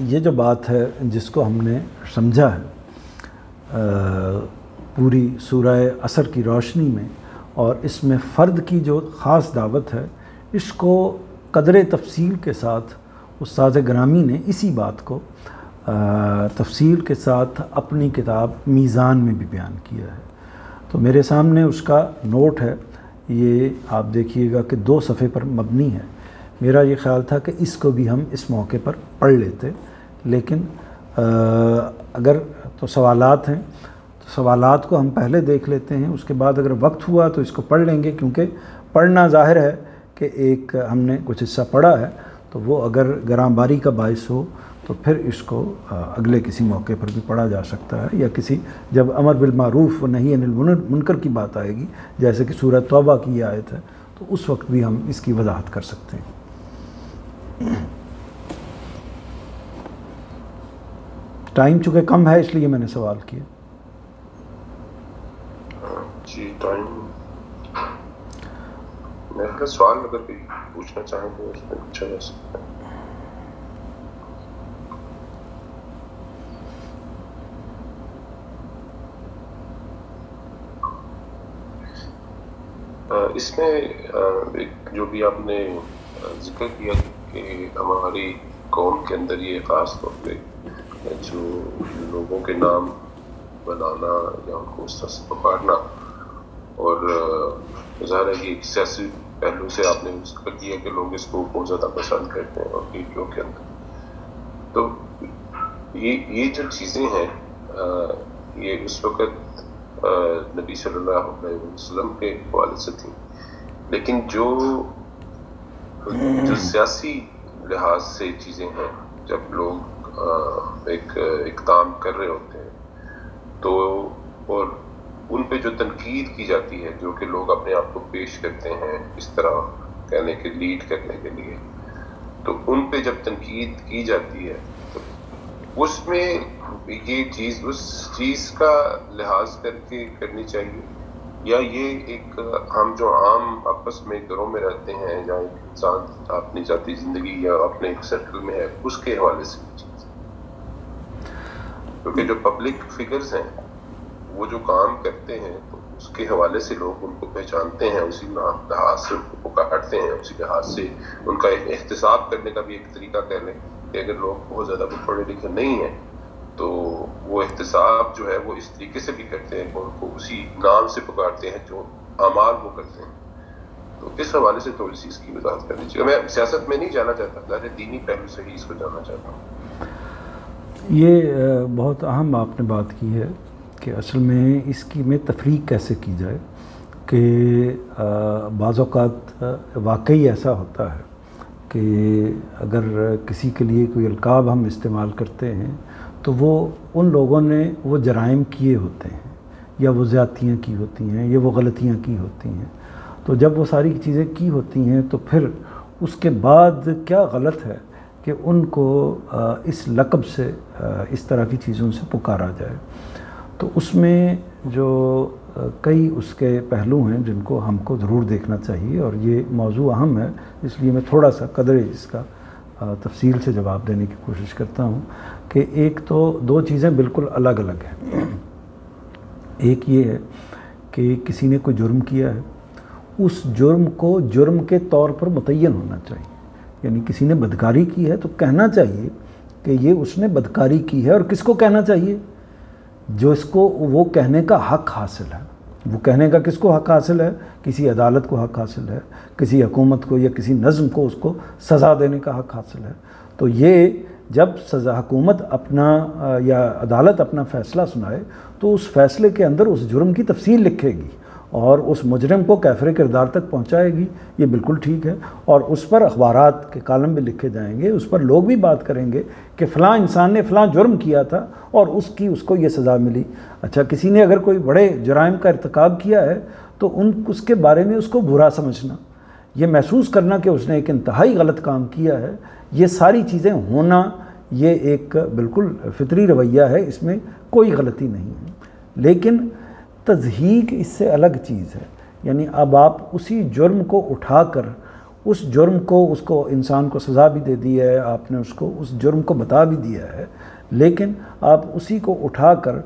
یہ جو بات ہے جس کو ہم نے سمجھا ہے پوری سورہ عصر کی روشنی میں، اور اس میں فرد کی جو خاص دعوت ہے، اس کو قدر تفصیل کے ساتھ استاد گرامی نے اسی بات کو تفصیل کے ساتھ اپنی کتاب میزان میں بھی بیان کیا ہے۔ تو میرے سامنے اس کا نوٹ ہے، یہ آپ دیکھیے گا کہ 2 صفحے پر مبنی ہے۔ میرا یہ خیال تھا کہ اس کو بھی ہم اس موقع پر پڑھ لیتے، لیکن اگر تو سوالات ہیں تو سوالات کو ہم پہلے دیکھ لیتے ہیں، اس کے بعد اگر وقت ہوا تو اس کو پڑھ لیں گے، کیونکہ پڑھنا ظاہر ہے کہ ایک ہم نے کچھ حصہ پڑھا ہے، تو وہ اگر گرامباری کا باعث ہو تو پھر اس کو اگلے کسی موقع پر بھی پڑھا جا سکتا ہے، یا کسی جب امر بالمعروف و نہی عن المنکر کی بات آئے گی، جیسے کہ سورہ توبہ کی یہ آیت ہے، تو اس وقت بھی ہم اس کی وضاحت کر سکتے ہیں۔ ٹائم چونکہ کم ہے اس لیے میں نے سوال کیا۔ جی ٹائم میں کا سوال اگر کوئی پوچھنا چاہیں تو اس میں پوچھا جا سکتا ہے۔ اس میں جو بھی آپ نے ذکر کیا کہ ہماری قوم کے اندر یہ خاص طور پہ جو لوگوں کے نام بنانا یا ان کو اس طرح سے پکارنا، اور ظاہر ہے یہ سیاسی پہلو سے آپ نے ذکر کیا کہ لوگ اس کو بہت زیادہ پسند کرتے ہیں، اور ویڈیو کے اندر تو یہ جو چیزیں ہیں یہ اس وقت نبی صلی اللہ علیہ وسلم کے حوالے سے تھیں، لیکن جو سیاسی لحاظ سے چیزیں ہیں، جب لوگ ایک اقدام کر رہے ہوتے ہیں تو اور ان پہ جو تنقید کی جاتی ہے، جو کہ لوگ اپنے آپ کو پیش کرتے ہیں اس طرح کہنے کے لیڈ کرنے کے لیے، تو ان پہ جب تنقید کی جاتی ہے تو اس میں یہ چیز اس چیز کا لحاظ کر کے کرنی چاہیے، یا یہ ایک ہم جو عام آپس میں گھروں میں رہتے ہیں یا ایک انسان اپنی ذاتی زندگی یا اپنے ایک سرکل میں ہے اس کے حوالے سے چیز، کیونکہ جو پبلک فگرز ہیں وہ جو کام کرتے ہیں تو اس کے حوالے سے لوگ ان کو پہچانتے ہیں، اسی لحاظ سے ان کو پکارتے ہیں، اسی لحاظ سے ان کا ایک احتساب کرنے کا بھی ایک طریقہ کہہ لیں کہ اگر لوگ بہت زیادہ پڑھے لکھے نہیں ہیں تو وہ احتساب جو ہے وہ اس طریقے سے بھی کرتے ہیں، ان کو اسی نام سے پکارتے ہیں جو اعمال وہ کرتے ہیں۔ تو اس حوالے سے تھوڑی سی اس کی وضاحت کر دیجیے۔ میں سیاست میں نہیں جانا چاہتا، ظاہر دینی پہلو سے ہی اس کو جاننا چاہتا ہوں۔ یہ بہت اہم آپ نے بات کی ہے کہ اصل میں اس کی میں تفریق کیسے کی جائے، کہ بعض اوقات واقعی ایسا ہوتا ہے کہ اگر کسی کے لیے کوئی القاب ہم استعمال کرتے ہیں تو وہ ان لوگوں نے وہ جرائم کیے ہوتے ہیں، یا وہ زیادتیاں کی ہوتی ہیں، یا وہ غلطیاں کی ہوتی ہیں، تو جب وہ ساری چیزیں کی ہوتی ہیں تو پھر اس کے بعد کیا غلط ہے کہ ان کو اس لقب سے اس طرح کی چیزوں سے پکارا جائے۔ تو اس میں جو کئی اس کے پہلو ہیں جن کو ہم کو ضرور دیکھنا چاہیے، اور یہ موضوع اہم ہے، اس لیے میں تھوڑا سا قدرے اس کا تفصیل سے جواب دینے کی کوشش کرتا ہوں کہ ایک تو 2 چیزیں بالکل الگ الگ ہیں۔ ایک یہ ہے کہ کسی نے کوئی جرم کیا ہے، اس جرم کو جرم کے طور پر متعین ہونا چاہیے، یعنی کسی نے بدکاری کی ہے تو کہنا چاہیے کہ یہ اس نے بدکاری کی ہے، اور کس کو کہنا چاہیے؟ جو اس کو وہ کہنے کا حق حاصل ہے۔ وہ کہنے کا کس کو حق حاصل ہے؟ کسی عدالت کو حق حاصل ہے، کسی حکومت کو یا کسی نظم کو اس کو سزا دینے کا حق حاصل ہے۔ تو یہ جب سزا حکومت اپنا یا عدالت اپنا فیصلہ سنائے تو اس فیصلے کے اندر اس جرم کی تفصیل لکھے گی اور اس مجرم کو کیفر کردار تک پہنچائے گی، یہ بالکل ٹھیک ہے، اور اس پر اخبارات کے کالم بھی لکھے جائیں گے، اس پر لوگ بھی بات کریں گے کہ فلاں انسان نے فلاں جرم کیا تھا اور اس کو یہ سزا ملی۔ اچھا، کسی نے اگر کوئی بڑے جرائم کا ارتکاب کیا ہے تو اس کے بارے میں اس کو برا سمجھنا، یہ محسوس کرنا کہ اس نے ایک انتہائی غلط کام کیا ہے، یہ ساری چیزیں ہونا یہ ایک بالکل فطری رویہ ہے، اس میں کوئی غلطی نہیں ہے۔ لیکن تضحیق اس سے الگ چیز ہے، یعنی اب آپ اسی جرم کو اٹھا کر اس جرم کو اس کو انسان کو سزا بھی دے دی ہے، آپ نے اس کو اس جرم کو بتا بھی دیا ہے، لیکن آپ اسی کو اٹھا کر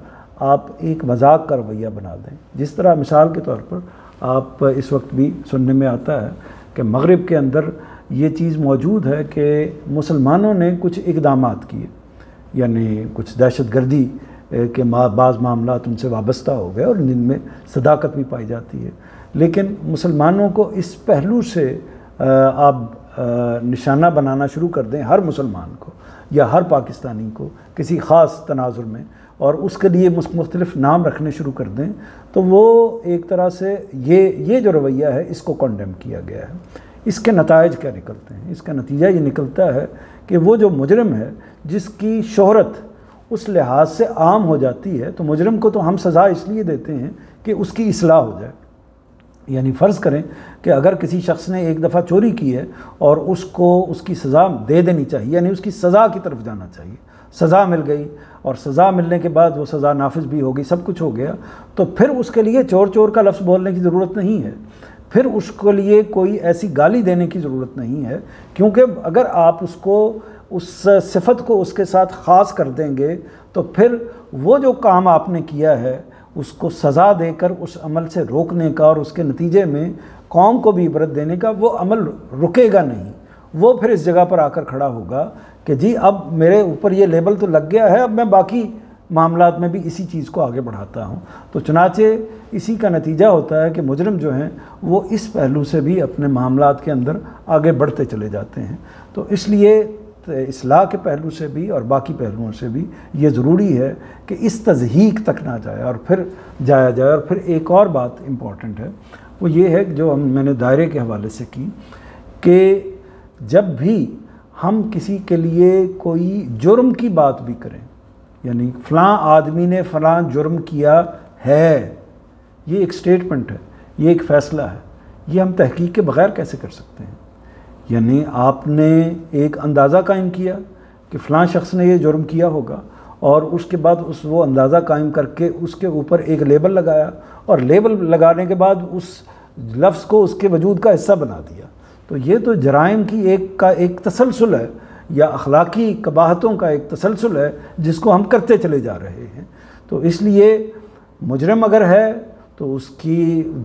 آپ ایک مذاق کا رویہ بنا دیں۔ جس طرح مثال کے طور پر آپ اس وقت بھی سننے میں آتا ہے کہ مغرب کے اندر یہ چیز موجود ہے کہ مسلمانوں نے کچھ اقدامات کیے، یعنی کچھ دہشت گردی کے بعض معاملات ان سے وابستہ ہو گئے اور جن میں صداقت بھی پائی جاتی ہے، لیکن مسلمانوں کو اس پہلو سے آپ نشانہ بنانا شروع کر دیں ہر مسلمان کو یا ہر پاکستانی کو کسی خاص تناظر میں، اور اس کے لیے مختلف نام رکھنے شروع کر دیں، تو وہ ایک طرح سے یہ جو رویہ ہے اس کو کنڈیم کیا گیا ہے۔ اس کے نتائج کیا نکلتے ہیں؟ اس کا نتیجہ یہ نکلتا ہے کہ وہ جو مجرم ہے جس کی شہرت اس لحاظ سے عام ہو جاتی ہے، تو مجرم کو تو ہم سزا اس لیے دیتے ہیں کہ اس کی اصلاح ہو جائے۔ یعنی فرض کریں کہ اگر کسی شخص نے ایک دفعہ چوری کی ہے اور اس کو اس کی سزا دے دینی چاہیے، یعنی اس کی سزا کی طرف جانا چاہیے، سزا مل گئی اور سزا ملنے کے بعد وہ سزا نافذ بھی ہوگی، سب کچھ ہو گیا، تو پھر اس کے لیے چور چور کا لفظ بولنے کی ضرورت نہیں ہے، پھر اس کے لیے کوئی ایسی گالی دینے کی ضرورت نہیں ہے، کیونکہ اگر آپ اس کو اس صفت کو اس کے ساتھ خاص کر دیں گے تو پھر وہ جو کام آپ نے کیا ہے اس کو سزا دے کر اس عمل سے روکنے کا اور اس کے نتیجے میں قوم کو بھی عبرت دینے کا وہ عمل رکے گا نہیں، وہ پھر اس جگہ پر آ کر کھڑا ہوگا کہ جی اب میرے اوپر یہ لیبل تو لگ گیا ہے، اب میں باقی معاملات میں بھی اسی چیز کو آگے بڑھاتا ہوں۔ تو چنانچہ اسی کا نتیجہ ہوتا ہے کہ مجرم جو ہیں وہ اس پہلو سے بھی اپنے معاملات کے اندر آگے بڑھتے چلے جاتے ہیں۔ تو اس لیے اصلاح کے پہلو سے بھی اور باقی پہلوؤں سے بھی یہ ضروری ہے کہ اس تضحیق تک نہ جائے اور پھر جایا جائے۔ اور پھر ایک اور بات امپورٹنٹ ہے، وہ یہ ہے جو میں نے دائرے کے حوالے سے کی کہ جب بھی ہم کسی کے لیے کوئی جرم کی بات بھی کریں، یعنی فلاں آدمی نے فلاں جرم کیا ہے، یہ ایک سٹیٹمنٹ ہے، یہ ایک فیصلہ ہے، یہ ہم تحقیق کے بغیر کیسے کر سکتے ہیں؟ یعنی آپ نے ایک اندازہ قائم کیا کہ فلاں شخص نے یہ جرم کیا ہوگا، اور اس کے بعد وہ اندازہ قائم کر کے اس کے اوپر ایک لیبل لگایا، اور لیبل لگانے کے بعد اس لفظ کو اس کے وجود کا حصہ بنا دیا۔ تو یہ تو جرائم کی ایک تسلسل ہے، یا اخلاقی قباحتوں کا ایک تسلسل ہے جس کو ہم کرتے چلے جا رہے ہیں۔ تو اس لیے مجرم اگر ہے تو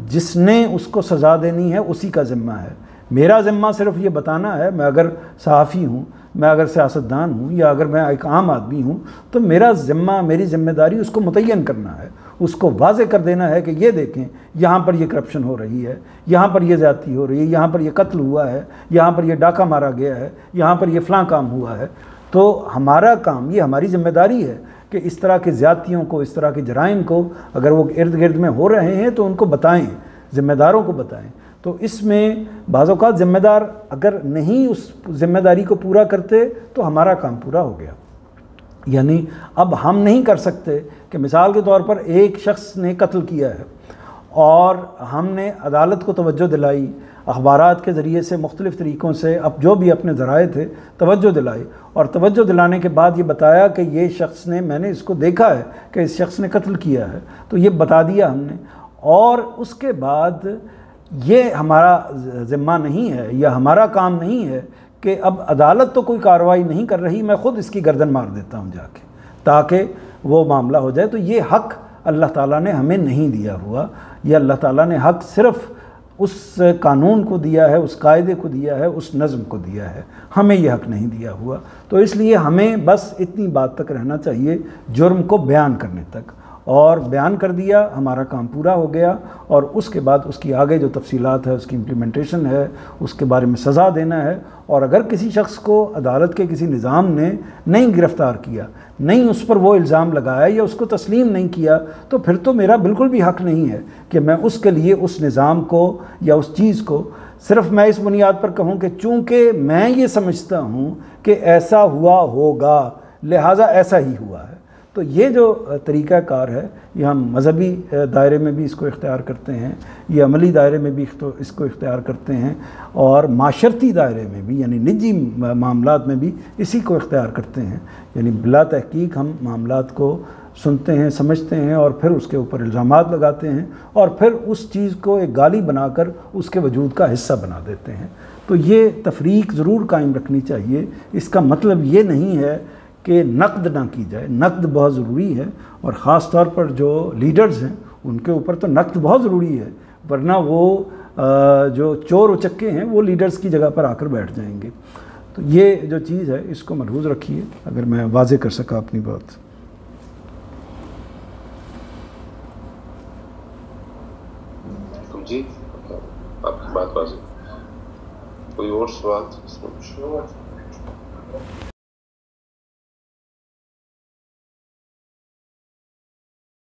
جس نے اس کو سزا دینی ہے اسی کا ذمہ ہے۔ میرا ذمہ صرف یہ بتانا ہے، میں اگر صحافی ہوں، میں اگر سیاستدان ہوں، یا اگر میں ایک عام آدمی ہوں، تو میرا ذمہ، میری ذمہ داری اس کو متعین کرنا ہے، اس کو واضح کر دینا ہے کہ یہ دیکھیں یہاں پر یہ کرپشن ہو رہی ہے، یہاں پر یہ زیادتی ہو رہی ہے، یہاں پر یہ قتل ہوا ہے، یہاں پر یہ ڈاکہ مارا گیا ہے، یہاں پر یہ فلاں کام ہوا ہے۔ تو ہمارا کام، یہ ہماری ذمہ داری ہے کہ اس طرح کی زیادتیوں کو، اس طرح کے جرائم کو اگر وہ ارد گرد میں ہو رہے ہیں تو ان کو بتائیں، ذمہ داروں کو بتائیں۔ تو اس میں بعض اوقات ذمہ دار اگر نہیں اس ذمہ داری کو پورا کرتے تو ہمارا کام پورا ہو گیا۔ یعنی اب ہم نہیں کر سکتے کہ مثال کے طور پر ایک شخص نے قتل کیا ہے اور ہم نے عدالت کو توجہ دلائی، اخبارات کے ذریعے سے مختلف طریقوں سے اب جو بھی اپنے ذرائع تھے توجہ دلائی، اور توجہ دلانے کے بعد یہ بتایا کہ یہ شخص نے، میں نے اس کو دیکھا ہے کہ اس شخص نے قتل کیا ہے، تو یہ بتا دیا ہم نے، اور اس کے بعد یہ ہمارا ذمہ نہیں ہے یا ہمارا کام نہیں ہے کہ اب عدالت تو کوئی کارروائی نہیں کر رہی، میں خود اس کی گردن مار دیتا ہوں جا کے تاکہ وہ معاملہ ہو جائے۔ تو یہ حق اللہ تعالیٰ نے ہمیں نہیں دیا ہوا، یہ اللہ تعالیٰ نے حق صرف اس قانون کو دیا ہے، اس قاعدے کو دیا ہے، اس نظم کو دیا ہے، ہمیں یہ حق نہیں دیا ہوا۔ تو اس لیے ہمیں بس اتنی بات تک رہنا چاہیے، جرم کو بیان کرنے تک، اور بیان کر دیا، ہمارا کام پورا ہو گیا، اور اس کے بعد اس کی آگے جو تفصیلات ہے، اس کی امپلیمنٹیشن ہے، اس کے بارے میں سزا دینا ہے۔ اور اگر کسی شخص کو عدالت کے کسی نظام نے نہیں گرفتار کیا، نہیں اس پر وہ الزام لگایا یا اس کو تسلیم نہیں کیا، تو پھر تو میرا بالکل بھی حق نہیں ہے کہ میں اس کے لیے اس نظام کو یا اس چیز کو صرف میں اس بنیاد پر کہوں کہ چونکہ میں یہ سمجھتا ہوں کہ ایسا ہوا ہوگا لہٰذا ایسا ہی ہوا ہے۔ تو یہ جو طریقہ کار ہے، یہ ہم مذہبی دائرے میں بھی اس کو اختیار کرتے ہیں، یہ عملی دائرے میں بھی اس کو اختیار کرتے ہیں، اور معاشرتی دائرے میں بھی یعنی نجی معاملات میں بھی اسی کو اختیار کرتے ہیں۔ یعنی بلا تحقیق ہم معاملات کو سنتے ہیں، سمجھتے ہیں، اور پھر اس کے اوپر الزامات لگاتے ہیں، اور پھر اس چیز کو ایک گالی بنا کر اس کے وجود کا حصہ بنا دیتے ہیں۔ تو یہ تفریق ضرور قائم رکھنی چاہیے۔ اس کا مطلب یہ نہیں ہے کہ نقد نہ کی جائے، نقد بہت ضروری ہے، اور خاص طور پر جو لیڈرز ہیں ان کے اوپر تو نقد بہت ضروری ہے، ورنہ وہ جو چور اچکے ہیں وہ لیڈرز کی جگہ پر آ کر بیٹھ جائیں گے۔ تو یہ جو چیز ہے اس کو ملحوظ رکھیے، اگر میں واضح کر سکا اپنی بات۔ جی آپ کی بات واضح۔ کوئی اور سوال؟